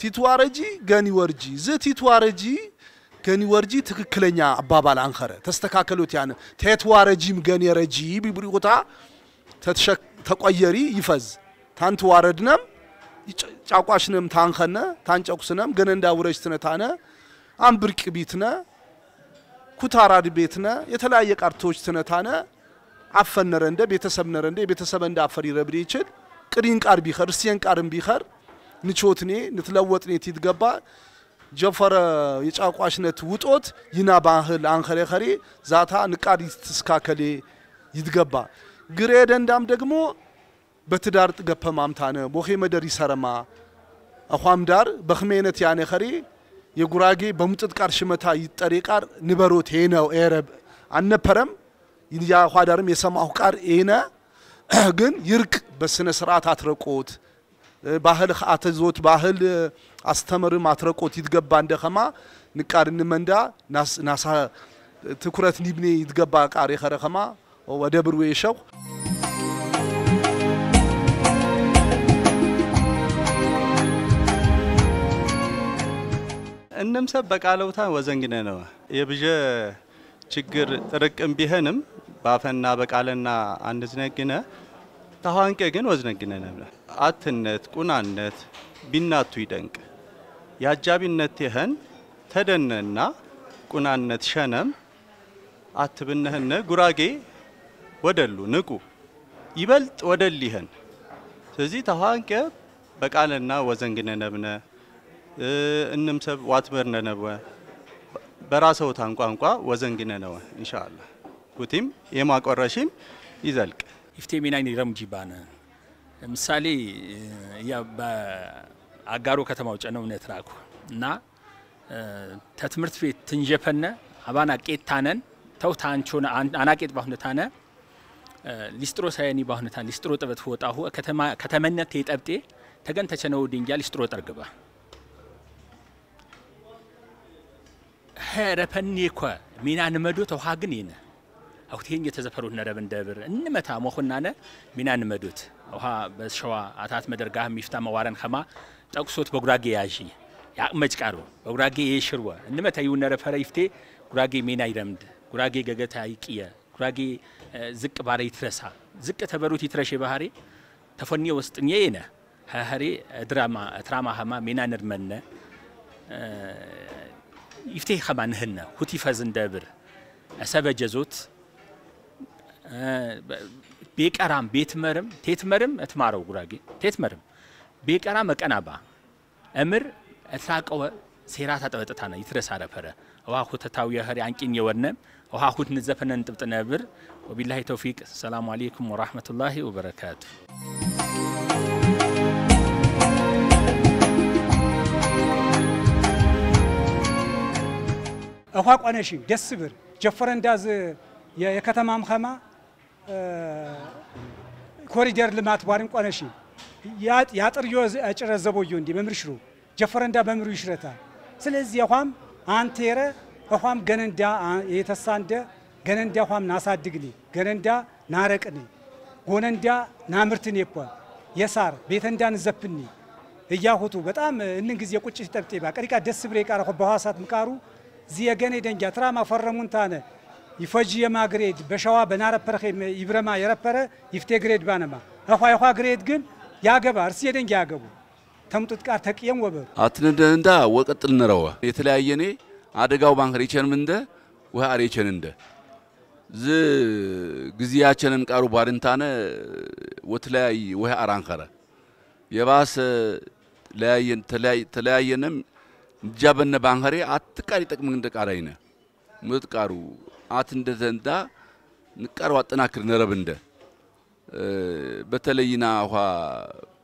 ቲትዋረጂ ገኒ ወርጂ ቲትዋረጂ ገኒ ወርጂ ትክክለኛ አባባል አንከረ ተስተካከሉት ያነ ቴትዋረጂም ገኒ ረጂ ቢብሪውታ ተቆየሪ ይፈዝ ታንት ዋረድነም ጫቋሽንም ታንከነ ታንጨቁስነም ገነንዳ ውረጅትነታነ አንብርቅ ቢትነ ኩታራድ ቤትነ የተለያየ ቃርቶች ትነታነ አፈነረንደ ቤተሰብነረንደ ቤተሰብንዳ አፈሪ ረብሪ ይችል ቅሪን ቃር ቢኸር ሲየን ቃርም ቢኸር ንቾትኔ ንትለወጥኔ ትይትገባ ጀፈረ የጫቋሽነት ውጦት ይና ባህል አንከረ ኸሪ ዛታ ንቃር ይትስካከለ ይትገባ ግሬደንዳም ደግሞ በትዳር ጥገፈማምታነ ቦኼ መደር ይሰረማ አቋም ዳር በخሜነት ያነ ኸሪ የጉራጌ በሙጥጥ ቃር ሽመታ ይጠሪቃር ንበሮት ሄነው ኤረብ አነፈረም ያ ኋዳርም የሰማው ቃር ኤነ ግን ይርቅ በስነ ስርዓት አትረቆት ባህል አተዞት ባህል አስተምርም አትረቆት ይትገባ እንደኸማ ንቃርን መንዳ ናሳ ትኩረት ኒብኔ ይትገባ ቃር የኸረኸማ ወደ ብሩ የሸው እንምሰብ በቃለውታ ወዘንግነ ነው የብጀ ችግር ጥርቅም ቢሆንም ባፈና በቃለና አንዝነግነ ታዋንቀ ግን ወዝነግነ ነው አትነት ቁናነት ቢናቱ ይደንቅ ያጃቢነት ይሄን ተደነና ቁናነት ሸነም አትብነህነ ጉራጌ ወደሉ ንቁ ይበልጥ ወደሊህን ስለዚህ ታዋንቀ በቃለና ወዘንግነ ነብነ እንምሰብ ዋትበርነ ነብወ በራሰው ታንቋንቋ ወዘንግነ ነው ኢንሻአላህ ኩቲም የማቆረሽም ይዘልቅ ኢፍቴሚናይን ረምጂባነ ምሳሌ ያ በአጋሮ ከተማው ጨነው ነትራኩ እና ተትምርት ቤት ትንጀፈነ አባና ቄታነን ተውታንቾና አናቄት ባሁነታነ ሊስትሮ ሳይኒ ባሁነታን ሊስትሮ ጥበት ወጣሁ ከተመነት የጠብጤ ተገን ተቸነው ዲንጃ ሊስትሮ ጠርግባ هربني كوا مينا نمدو توهاجنينا أو تين يتزفرون نربن دبر إنما مخننا مينا نمدوت وها بس شوا عتات مدرجاه مفتاح موارن خما تقصد بقراجي عاجي يا مجكارو بقراجي يشروا إنما تيون نرفها يفتي قراجي مينا يرمد قراجي جعت هايكيا قراجي زك باري ترسها زك تبروتي ترشي بهاري تفني وسطنينا هاري دراما هما مينا نرمنا يفتح خمان هنا هوتي فازن دابر أسباب جزوت بيك أرام بيت مرم تيت مرم أتمارو قراجي تيت مرم بيك أرام مكانابا أمر أتراك أو سيرات هتوتتانا يترس على فرا أو أخوت تاوية هري عنكين يورنا أو أخوت نزفنا نتبتنابر وبالله توفيق السلام عليكم ورحمة الله وبركاته أخاك أنا شيء جسبر جفرن داز يا كتمام خما كوريدير لمات بارم أنا شيء يا تريوز أجر الزبويون دي بمرشرو جفرن دا بمرو يشرتا سلزي أخام أنتيره أخام جنن دا يتساند جنن دا أخام ناساد دقلي جنن دا ناركني جنن دا نامرتني بوا يسار بيتن دا نزبني እያሁቱ በጣም እንን ጊዜ ቁጭ ተጠብጤባ ቀሪቃ ደስ ብሬ ቃራ በሐሳት ምቃሩ ዚየገኔ ደንጃ ትራማ ፈረሙንታነ ይፈጂ የማግሬድ በሸዋ በናረፐረኸ ይብረማ የረፐረ ይፍቴ ግሬድ ባነማ አኳ ግሬድ ግን ያገባ እርስ የደንጃ ያገቡ ተምጡት ቃር ተቅየም ወበሩ አትነደንዳ ወቀጥል ነረዋ የተለያየኔ አደጋው ባንከሪቸን ምንደ ወይ አሬቸን እንደ ዝ ግዚያችንን ቃሩ ባድንታነ ወትላይ ወይ አራንከረ የባሰ ተለያየንም ጃበነ ባንከሪ አትቃሪ ጥቅም እንደ ቃራይነ ምጥቃሩ አትንደዘንዳ ንቃሩ አጠናክር ነረብንደ በተለይና ውሃ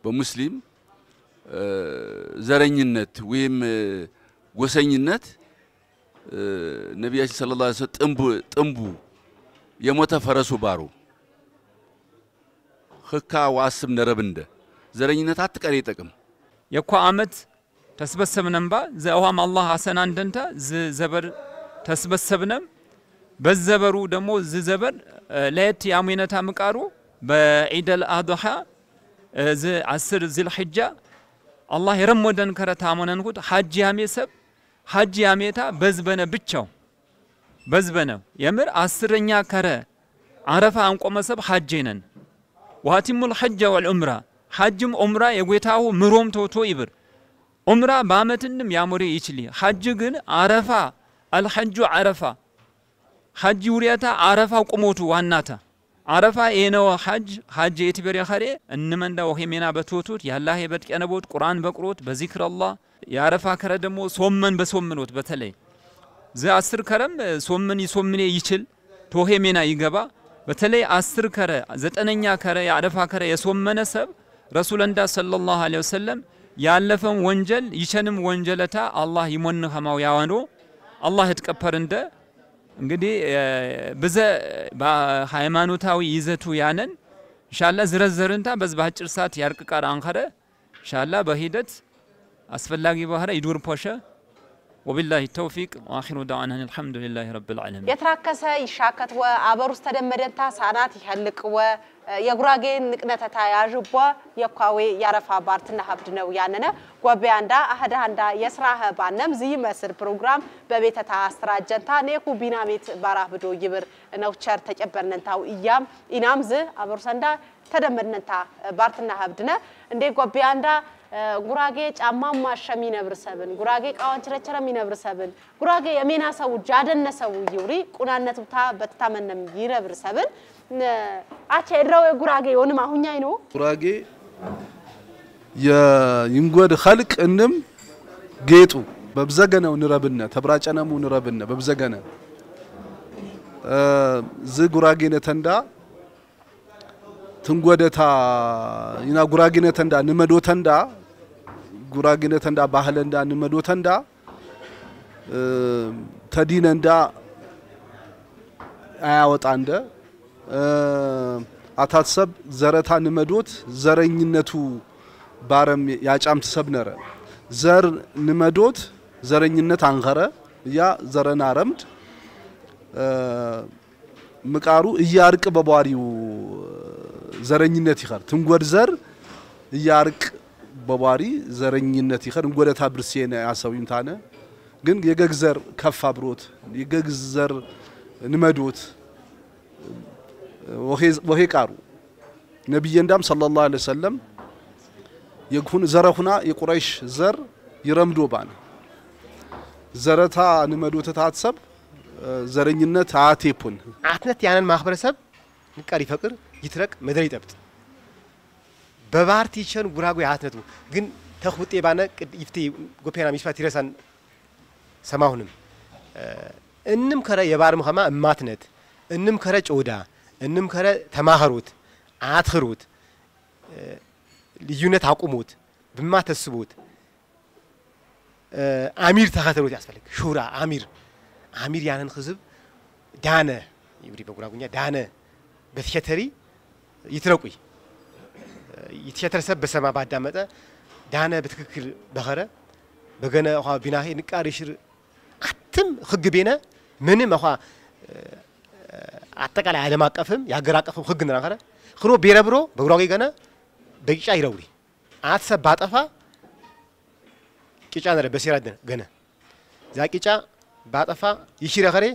በሙስሊም ዘረኝነት ወይም ጎሰኝነት ነብያችን ሰለላሁ ዐለይሂ ወሰለም ጥንቡ የሞተ ፈረሱ ባሩ ህካ ዋስም ነረብንደ ዘረኝነት አትቀሪ ጥቅም የኳ አመት ተስበሰብነምባ ዘአዋም አላህ አሰናንደንታ ዘበር ተስበሰብነም በዘበሩ ደሞ ዘበር ለየት ያሙነታ ምቃሩ በዒደል አድሃ ዝ 10 ዚል ሒጃ አላህ የረመደን ከረታ አመነንኩት ሐጅ ያሜሰብ ሐጅ ያሜታ በዝበነ ብቻው በዝበነ የምር 10ኛ ከረ አረፋ አንቆመሰብ ሐጅነን ወአቲሙል ሐጅ ወልዑምራ ሐጅም ዑምራ የጎታው ምሮም ተውቶ ይብር ዑምራ ባመትንም ያሞሪ ይችሊ ሐጅ ግን አረፋ አልሐጁ አረፋ ሐጅ ውሪያታ አረፋ ቁሞቱ ዋናታ አረፋ ኤነው ሐጅ የትበሪ ኸሬ እንመንዳ ወሄሜና በቶቱት ያላህ የበጥቀነቦት ቁርአን በቅሮት በዚክር አላህ ያረፋ ከረ ደሞ ሶመን በሶምኖት በተለይ ዘ10 ከረም ሶመን ይሶምኔ ይችል ቶሄሜና ይገባ በተለይ 10 ከረ 9ኛ ከረ ያረፋ ከረ የሶመነ ሰብ ረሱላንዳ ሰለላሁ ዐለይሂ ወሰለም ያለፈን ወንጀል ይቸንም ወንጀለታ አላህ ይሞንኸማው ያዋኖ አላህ ይተቀፈር እንደ እንግዲህ በዘ በሃይማኖታዊ ይዘቱ ያነን ኢንሻአላህ ዝረዘርንታ በዝባህ አጭር ሰዓት ያርቅቃር አንኸረ ኢንሻአላህ በሂደት አስፈላጊ ባህረ ይዱር ፖሸ وبالله التوفيق واخر دعوانا الحمد لله رب العالمين يتركس يشاكت وابروس تدمدنتا سانات يحلق و የጉራጌ ንቅነተታ ያጅቦ የኳዌ ያረፋ ባርትና ሀብድነው ያነነ ጎበያንዳ አህዳንዳ የስራህ ባነም ዚ መስር ፕሮግራም በቤተታ አስተራጀንታ ነኩ ቢናሜት ባራብዶ ይብር ነው ቸር ተጨበርነንታው ኢያም ኢናምዝ አበሩሰንዳ ተደመድነንታ ባርትና ሀብድነ እንደ ጎበያንዳ ጉራጌ ጫማም ማሸሚ ነብርሰብን ጉራጌ ቃዋንችረቸረም ይነብርሰብን ጉራጌ የሜና ሰው ጃደነሰው ይውሪ ቁናነቱታ በተታመነም ይረብርሰብን አቸ ድራው ጉራጌ ወንም አሁኛይ ነው ጉራጌ የይንጎድ خلق እንም ጌጡ በብዘገነው ንረብነ ተብራጨነሙ ንረብነ በብዘገነ ዝ ጉራጌ ነተንዳ ትንጎደታ ይና ጉራጌ ነተንዳ ንመዶተንዳ ጉራጌ ነተንዳ ባህለንዳ ንመዶተንዳ ተዲነንዳ አያወጣንደ አታሰብ ዘረታ ንመዶት ዘረኝነቱ ባረም ያጫም ተሰብነረ ዘር ንመዶት ዘረኝነት አንገረ ያ ዘረና ረምድ ምቃሩ እያርቅ በቧሪው ዘረኝነት ይኸር ትንጎድ ዘር እያርቅ በቧሪ ዘረኝነት ይኸር እንጎደታ ብርሴነ ያሰውይንታነ ግን የገግዘር ከፍ አብሮት የገግዘር ንመዶት ወሄ ቃሩ ነብይ እንዳም ሰለላሁ ዐለይሂ ወሰለም የኩን ዘረሁና የቁረይሽ ዘር ይረምዶ ባነ ዘረታ ንመዶት ታትሰብ ዘረኝነት አቴፑን አትነት ያነን ማህበረሰብ ንቀሪ ፈቅር ይትረቅ መድር ይጠብጥ በባርቲቸን ጉራጉ አትነቱ ግን ተخውጤ ባነ ይፍቲ ጎፔና ሚስፋት ይረሳን ሰማሁንም እንም ከረ የባር መኸማ ማትነት እንም ከረ ጮዳ እንም ከረ ተማህሩት አትخሩት ልዩነት አቁሙት በማተስቡት አሚር ተኸተሉት ያስፈልግ ሹራ አሚር ያነን ህዝብ ዳነ ይብሪ በጉራጉኛ ዳነ በተሸተሪ ይትረቁይ ይተሸተረሰብ በሰማ ባዳመጠ ዳነ በትክክል በኸረ በገነ ኋ ቢናሄ ንቃሪ ሽር አትም ህግቤነ ምንም ኋ አጠቃላይ ዓለም አቀፍም ያገር አቀፍም ህግ እንደናኸረ خنو بيربرو بغراغي غنا بقيጫ ይረውሪ አትሰብ ባጠፋ ቂጫ ነረ በሴራ ገነ ዛ ቂጫ ባጠፋ ይሽረ ኸሬ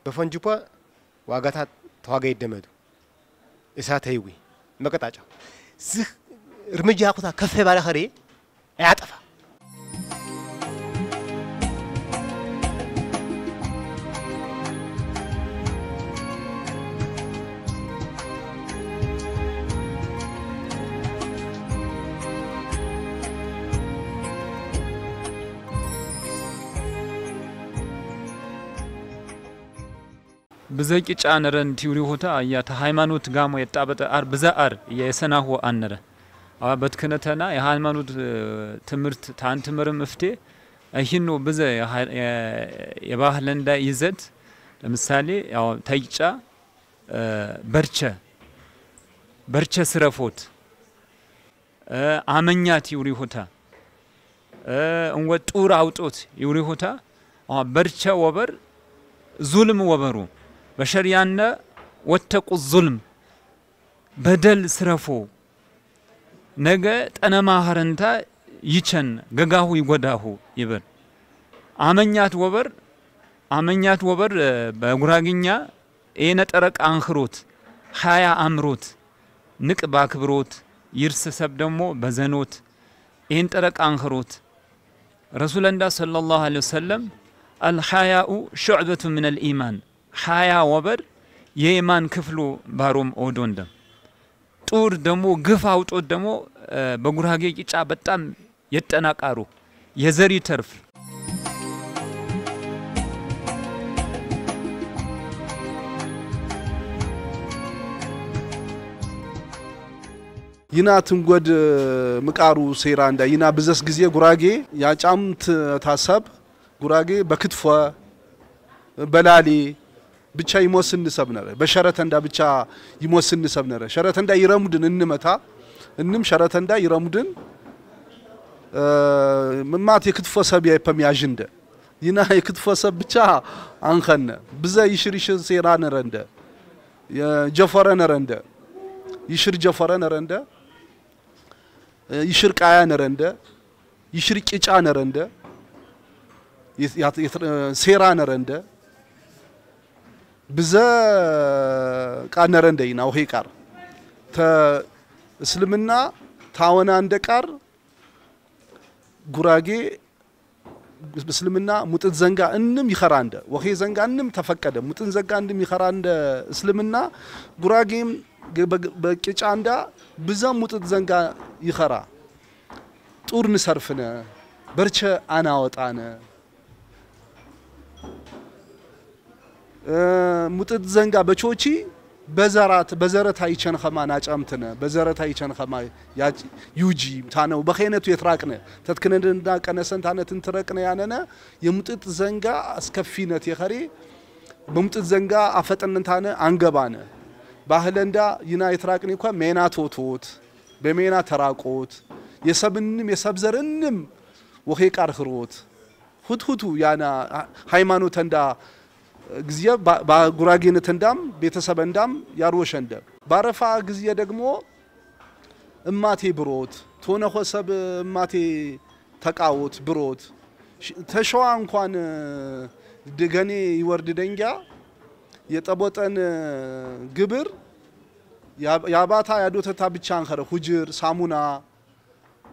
በፈንጅፖ ዋጋታ ተዋጋ ይደመዱ እሳት አይዊ መቀጣጫ ዝህ እርምጃ ያቁታ ከፈ ባለ ኸሬ አያጠፋ بزاي ጫነረን ቲውሪ ሆታ ያ ሃይማኖት ጋሞ የጣበጠ አር በዛአር የሰናሁ አንረ አበትከነተና የሃይማኖት ትምርት ታንትምርም እፍቴ አይሂኑ በዘ የባህለንዳ ይዘት ለምሳሌ ያው ተይጫ በርቸ ስረፎት አመኛ ቲውሪ ሆታ እንወጡር አውጦት ይውሪ ሆታ በርቸ ወበር ዙልም ወበሩ በሸሪያና ወተቁ ዙልም በደል ስረፎ ነገ ጠነማ ሀረንታ ይቸን ገጋሁ ይጎዳሁ ይበል አመኛት ወበር በጉራግኛ ኤነ ጠረቅ አንኽሮት ሃያ አምሮት ንቅ ባክብሮት ይርስ ሰብ ደሞ በዘኖት ኤን ጠረቅ አንኽሮት ረሱላንዳ ሰለላሁ ዐለይሂ ወሰለም الحياء شعبة من الإيمان حياء وبر የኢማን ክፍሉ ባሮም ኦዶንደም ጡር ደሞ ግፋው ጦት ደሞ በጉራጌ ቂጫ በጣም የተናቃሩ የዘሪ ተርፍ ይናትን ጎድ ምቃሩ ሴራ እንዳ ይና በዘስ ጊዜ ጉራጌ ያጫምት ታሰብ ጉራጌ በክትፎ በላሊ ብቻ ይሞስን ሰብነረ በሸረተንዳ ብቻ ይሞስን ሰብነረ ሸረተንዳ ይረሙድን እንመታ እንም ሸረተንዳ ይረሙድን መማት የክትፎ ሰብ ያይፈሚያጅንደ ይና የክትፎ ሰብ ብቻ አንኸነ በዛ ይሽርሽ ሴራ ነረንደ የጀፈረ ነረንደ ይሽር ጀፈረ ነረንደ ይሽር ቃያ ነረንደ ይሽር ቂጫ ነረንደ ሴራ ነረንደ بزا قانرن دينا وهي قار تا اسلمنا تاونا عند قار غراغي اسلمنا متت زنگا انم يخراند وهي زنگا انم تفقد متن زنگا انم يخراند اسلمنا غراغيم بقيچاندا بزا متت زنگا يخرا طور نسرفنا برچه انا وطانه ሙጥት ዘንጋ በቾቺ በዘረት አይቸን ኸማና ጫምተነ በዘረት አይቸን ኸማ ዩጂ ታነው በኸይነቱ የትራቅነ ተትከነንዳ ቀነሰን ታነትን ትረቅነ ያነነ የሙጥት ዘንጋ አስከፊነት የኸሪ በሙጥት ዘንጋ አፈጠነን ታነ አንገባነ ባህለንዳ ይና የትራቅነ እንኳን ሜና ቶቶት በሜና ተራቆት የሰብንም የሰብዘርንም ወሄ ቃርኽሮት ሁትሁቱ ያና ሃይማኖት እንዳ ግዚያ ባጉራጌነት እንዳም ቤተሰብ እንዳም ያሮሸንደ ባረፋ ግዚያ ደግሞ እማቴ ብሮት ቶነ ሆሰብ እማቴ ተቃውት ብሮት ተሸዋ እንኳን ድገኔ ይወርድ ደንጋ የጠቦጠን ግብር ያባታ ያዶተታ ብቻ አንኸረ ሁጅር ሳሙና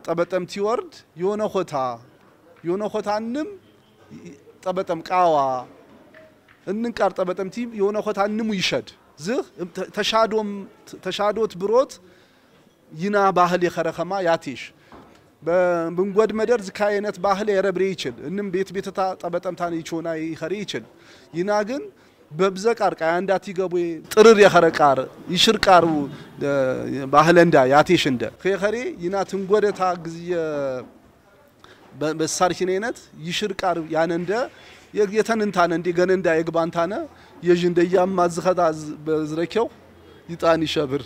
ጠበጠምቲ ወርድ የሆነ ሆታንም ጠበጠም ቃዋ እንንቃር ጠበጠምቲ የሆነ ሆታንሙ ይሸድ ዝህ ተሻዶት ብሮት ይና ባህል የኸረኸማ ያቲሽ በንጎድ መደር ዝካየነት ባህል የረብሬ ይችል እንም ቤተታ ጠበጠምታን ይቾና ይኸሪ ይችል ይና ግን በብዘቃር ቃያ እንዳት ይገቡ ጥርር የኸረቃር ይሽርቃሩ ባህለንዳ ያቲሽንደ ኸሪ ይና ትንጎደታ ግዚየ በሳርሽኔነት ይሽርቃር ያነንደ የተንንታነ እንዲ ገነንዳ የግባንታነ የጅንደያም ማዝኸታ በዝረከው ይጣን ይሸብር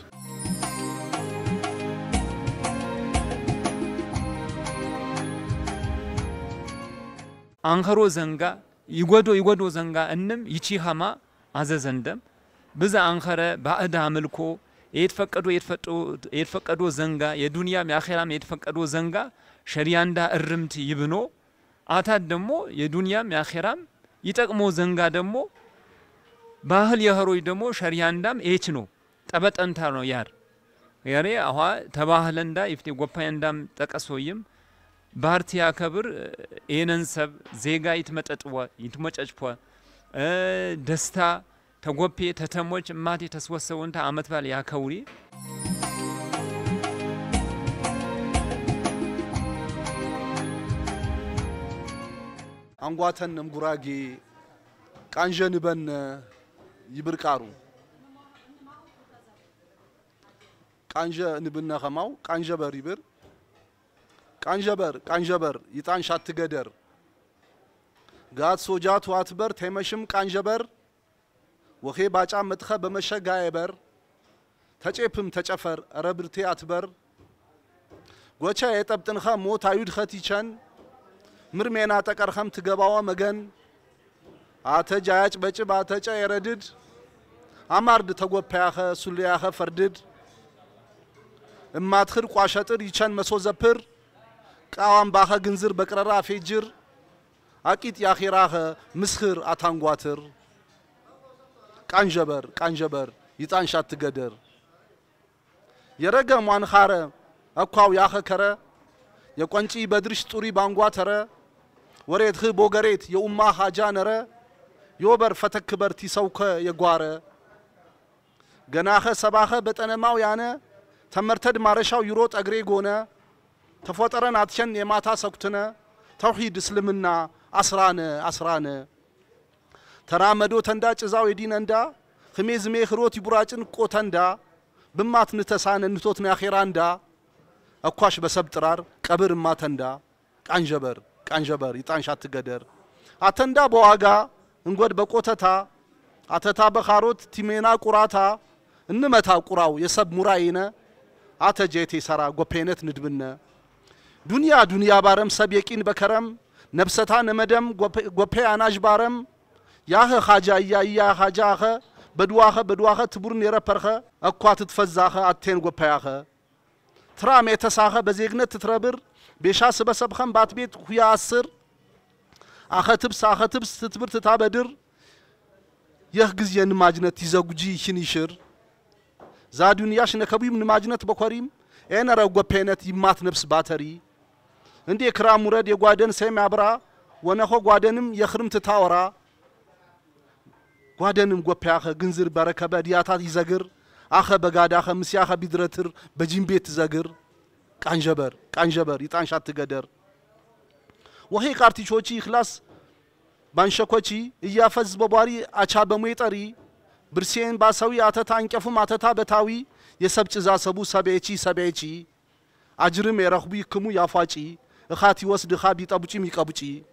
አንኸሮ ዘንጋ ይጎዶ ዘንጋ እንም ይቺ ሀማ አዘዘንደም በዛ አንኸረ ባዕዳ አምልኮ የተፈቀዶ ዘንጋ የዱንያም ያኺራም የተፈቀዶ ዘንጋ ሸሪያንዳ እርምት ይብኖ አታት ደሞ የዱንያም ያኺራም ይጠቅሞ ዘንጋ ደሞ ባህል የህሮይ ደሞ ሸሪያንዳም ኤች ነው ጠበጠንታ ነው ያር ያሬ አዋ ተባህለንዳ ይፍቴ ጎፓያንዳም ጠቀሶይም ባርቲያ ከብር ኤነንሰብ ዜጋ ይትመጠጥወ ይትመጨጭፖ ደስታ ተጎፔ ተተሞች ማቴ ተስወሰውንታ አመት ባል ያከውሪ አንጓተንም ጉራጌ ቃንጀን በን ይብርቃሩ ቃንጀ ንብነ ኸማው ቃንጀበር ይብር ቃንጀበር ይጣን ሻትገደር ጋት ሶጃት ዋትበር ተመሽም ቃንጀበር ወኼ ባጫ መጥኸ በመሸጋየበር ተጨፕም ተጨፈር ረብርቴ አትበር ጎቻ የጠብጥንኸ ሞት አይድ ኸቲቸን ምርሜና ተቀርኸም ትገባዋ መገን አተጃያጭ በጭባ ተጨ የረድድ አማርድ ተጎፓያኸ ሱልያኸ ፈርድድ እማትኽር ቋሸጥር ይቸን መሶዘፕር ቃዋም ባኸ ግንዝር በቅረራ ፌጅር አቂት ያኺራኸ ምስኽር አታንጓትር ቃንጀበር ይጣን ሻትገደር የረገ ሟንኻረ አኳው ያኸከረ የቆንጪ በድርሽ ጡሪ ባንጓተረ ወሬትህ ቦገሬት የኡማ ሐጃ ነረ ዮበር ፈተክበር ቲሰውከ የጓረ ገናኸ ሰባኸ በጠነማው ያነ ተመርተድ ማረሻው ይሮጥ እግሬ ጎነ ተፎጠረን አትሸን የማታ ሰኩትነ ተውሂድ እስልምና አስራነ ተራመዶ ተንዳ ጭዛው የዲነንዳ خميزمي خروتي براجن قوتندا بمات نتسان نتوتنا خيراندا أكواش بسبترار قبر ما تندا كانجبر يتانشات تقدر أتندا بواغا نقول بقوتتا أتتا بخاروت تيمينا قراتا إنمتا قراو يسب مراينا أتجيتي سرا قبينت ندبنا دنيا بارم سبيكين بكرم نفستا نمدم قبي أناج بارم ياه خاجا يا خاجاخ بدواخ تبرن يربرخ أقوات تفزاخ أتين قبياخ ترام يتساخ بزيغنة تتربر بيشاس بسبخم باتبيت خويا أسر أخطبس تتبر تتابدر يهجز ينماجنة تزوجي شنيشر زادون ياش نكبي من ماجنة بكريم أنا رو قبينة يمات نفس باتري عندي إكرام مراد يقعدن سمع برا ونخو قعدنم يخرم تتاورا قعدنم قبياخ جنزر بركة بدياتات يزجر آخر بقعد آخر مسياخ بيدرتر بجيم بيت زجر كانجبر يتانشات تقدر وهي كارتي شوشي خلاص بانشكوشي يافز بباري أشاب ميتري برسين باسوي أتتان كفم أتتا بتاوي يسبج زاسبو سبيتشي أجرم يرخبي كمو يافاچي خاتي وسد خابي تابوچي ميكابوچي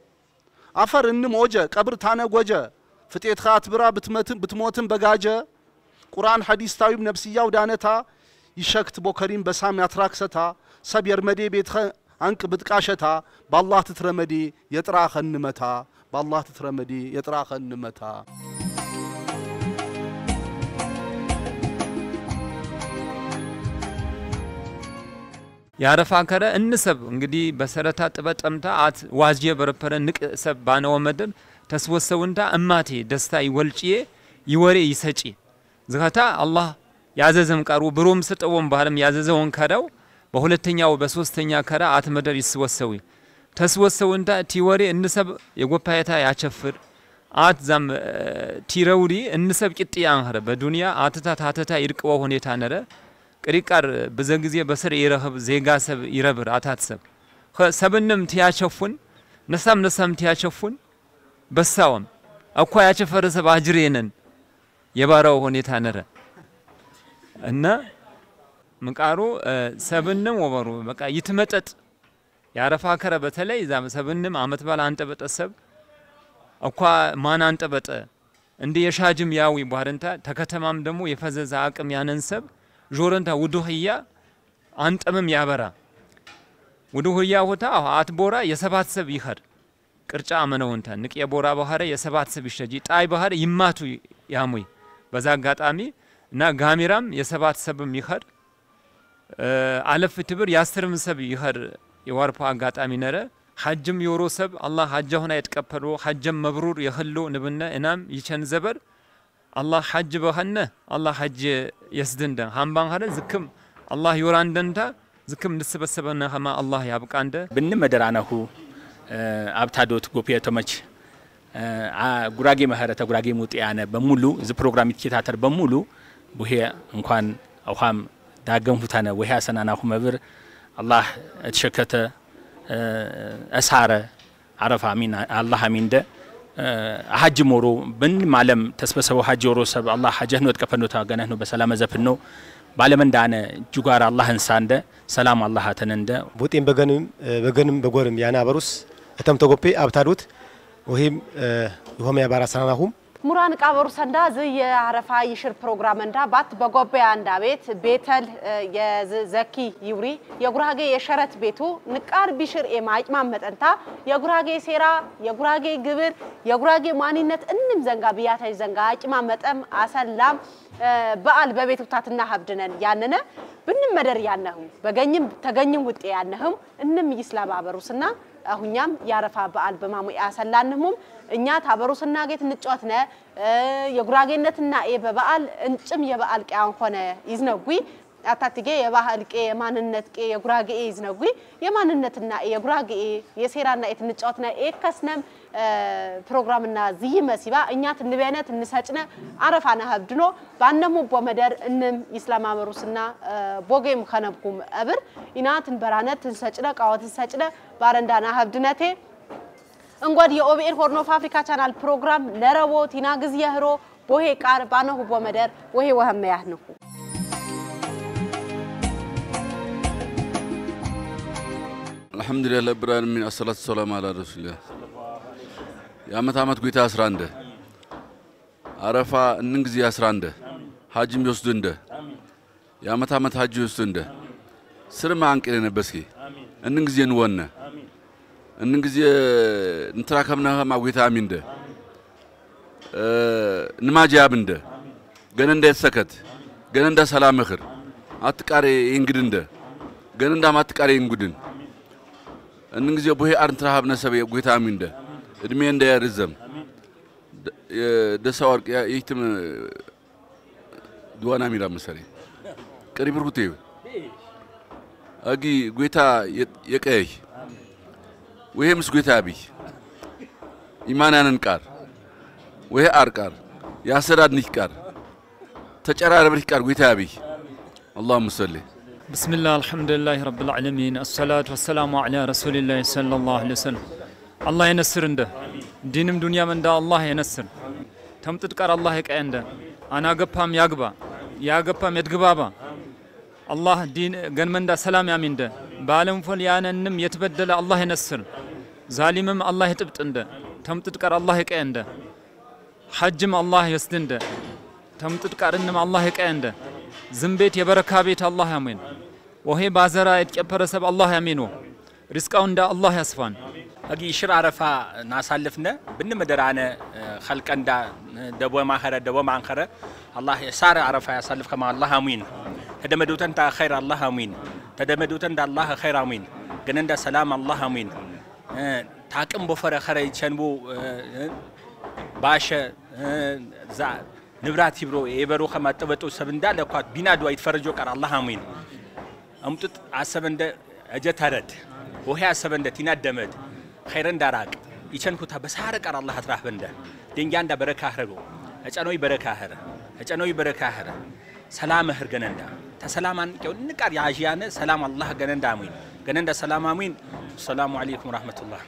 أفر إنم وجه قبر تانا وجه فتيت خات برا بتموتن بقاجة قرآن حديث تاويب نفسية ودانتا يشكت بوكريم بسام يتراكستا سبير مدي بيتخ عنك بتقاشتا بالله تترمدي يتراخ النمتا بالله تترمدي يتراخ النمتا يعرف كره النسب انغدي بسرتا طبطمتا ات واجيه برپره نقسب بانو مدن تسوسوندا اماتي دستاي ولچيه يوري يسچي زغتا الله ያዘዘም ቃሩ ብሮም ሰጠውም ባህልም ያዘዘውን ከራው በሁለተኛው በሶስተኛ ከራ አትመደር ይስወሰው ተስወሰውንዳ ቲወሪ እንሰብ የጎፓያታ ያቸፍር አትዛም ቲረውሪ እንሰብ ቅጥያን ኸረ በዱንያ አተታ ይርቅው ሁኔታ ነረ ቅሪቃር በዘግዚዜ በስር ይረህብ ዜጋ ሰብ ይረብር አታትሰብ ሰብንም ቲያቸፉን ነሳም ቲያቸፉን በሳውም አኳ ያቸፈረ ሰብ አጅሬነን የባራው ሁኔታ ነረ እና ምቃሩ ሰብንም ወበሩ በቃ ይትመጠጥ ያረፋ ከረ በተለይ ዛም ሰብንም አመት ባል አንጠበጠሰብ አኳ ማን አንጠበጠ እንደ የሻጅም ያዊ ባርንታ ተከተማም ደሞ የፈዘዛ አቅም ያነንሰብ ጆረንታ ውዱህያ አንጠምም ያበራ ውዱህያ ሆታ አትቦራ የሰባት ሰብ ይኸር ቅርጫ አመነውንታ ንቅ የቦራ ባህረ የሰባት ሰብ ይሸጂ ጣይ ባህረ ይማቱ ያሙይ በዛ አጋጣሚ እና ጋሚራም የሰባት ሰብም ይኸር አለፍ ትብር ያስተርም ሰብ ይኸር የዋርፓ አጋጣሚ ነረ ሐጅም የወሮሰብ አላህ ሐጅሁና ይተቀበሉ ሐጅም መብሩር የህሉ ንብነ እናም ይቸን ዘበር አላህ ሐጅ በኸነ አላህ ሐጅ يسدنده هم بان هذا زكم الله يوراندنده زكم نسبسبنا هما الله يابقانده بن مدرانه هو أبتدوت قبيه تمش غراغي مهارة غراغي موتيانه بمولو ز برنامج كيتاتر بمولو بوهي انكان اوهام داغم فوتانه وهي سنانا هو مبر الله اتشكته اساره عرف امين الله امين ده حج مورو بن معلم تسبسبو حج ورو سب الله حجه نوت كفنوتا غنه بسلامه زفنو بعلم اندانه جوغار الله انسانده سلام الله تننده بوتين بغنم بغورم يانا بروس اتم تغوبي ابتادوت وهم يوم يبارا سناهم ሙራን ቃበሩ ሰንዳ ዘየ አረፋ ይሽር ፕሮግራም እንዳ ባት በጎቤ አንዳ ቤት ቤተል የዘኪ ይውሪ የጉራጌ የሸረት ቤቱ ንቃር ቢሽር የማይማ መጠንታ የጉራጌ ሴራ የጉራጌ ግብር የጉራጌ ማንነት እንም ዘንጋ ቢያታይ ዘንጋ አጭማ መጠም አሰላም በአል በቤቱ ታትና ሀብድነን ያነነ ብንም መደር ያነሁ በገኝም ተገኝም ውጤ ያነሁም እንም ይስላም አበሩስና አሁኛም ያረፋ በአል በማሙ ያሰላንሁም እኛ ታበሩስና ጌት እንጫወትነ የጉራጌነትና በበአል እንጭም የበአል ቂያን ሆነ ይዝነጉ አታትጌ የባህል ቄ የማንነት ቄ የጉራጌ ይዝነጉ የማንነትና የጉራጌ የሴራና የትንጫወትና ኤከስነም ፕሮግራምና ዝይ መሲባ እኛ ትንበነት እንሰጭነ አረፋና ሀብድኖ ባነሙ ቦመደር እንም ኢስላም አመሩስና ቦጌም ከነብኩም አብር ኢናትን በራነት እንሰጭነ ቃወት እንሰጭነ ባረንዳና ሀብድነቴ እንጓድ የኦቢኤል ሆርን ኦፍ አፍሪካ ቻናል ፕሮግራም ነረቦ ቲና ግዝየህሮ ቦሄ ቃር ባነሁ ቦመደር ወሄ ወህም ያህነኩ الحمد لله رب العالمين الصلاة والسلام على رسول الله يا متى قويتا أسرانده عرفا ننجزي أسرانده حاجم يوسدنده يا متى حاج يوسدنده سرما عنك إلينا بسكي ننجزي نوانا ننجزي نتراكمنا مع قويتا أمينده نماجي أبنده جننده سكت جننده سلام خير أتكاري إنجدنده جننده ما أتكاري إنجدن እንግዲህ ቦሄ አርንትራሃብ ነሰበ የጎይታ አሚንደ እድሜ እንደ ያርዘም ደሳወርቅ ይህትም ዱዋና ሚራ መሰለኝ ቀሪብ ሩቴ አጊ ጎይታ የቀይ ወይምስ ጎይታ አቢ ኢማናንን ቃር ወይ አርቃር ያሰራድ ንክቃር ተጨራረብሪክ ቃር ጎይታ አቢ اللهم صل بسم الله الحمد لله رب العالمين الصلاة والسلام على رسول الله صلى الله عليه وسلم الله ينصر عنده دينم دنيا من ده الله ينصر تمتذكر الله يكعنده أنا قبهم يقبهم يتقبابا الله دين جن من ده سلام يامين ده بعلم فليانا نم يتبدل الله ينصر ظالمم الله يتبت عنده تمتذكر الله يكعنده حجم الله يسدنده تمتذكر إنما الله يكعنده زنبيت يبركة بيت الله يامين وهي بازرا يتكبر سب الله يامينه رزقه عند الله يسفان أجي شر عرفة ناس حلفنا بن مدرانة خلق عند دبوا ما خير دبوا ما خير الله يسار عرفة يسلف كما الله آمين هذا مدوتن تا خير الله آمين هذا مدوتن تا الله خير آمين جنندا سلام الله آمين تاكم بفر خير يشنبو باش نبراتي برو يبرو خما تبتو سبندا لقات بينا دوا يتفرجوا كار الله آمين أمتت عسبندا أجت هرد وهي عسبندا تينا دمد خيرن دارك يشان كوتا بس هارك كار الله تراح بندا دينجان دا بركة هرجو أجانوي بركة هر أجانوي بركة هر سلام هر جنندا تسلامان كيو نكار يعجيانه سلام الله جنندا آمين جنندا سلام آمين السلام عليكم ورحمة الله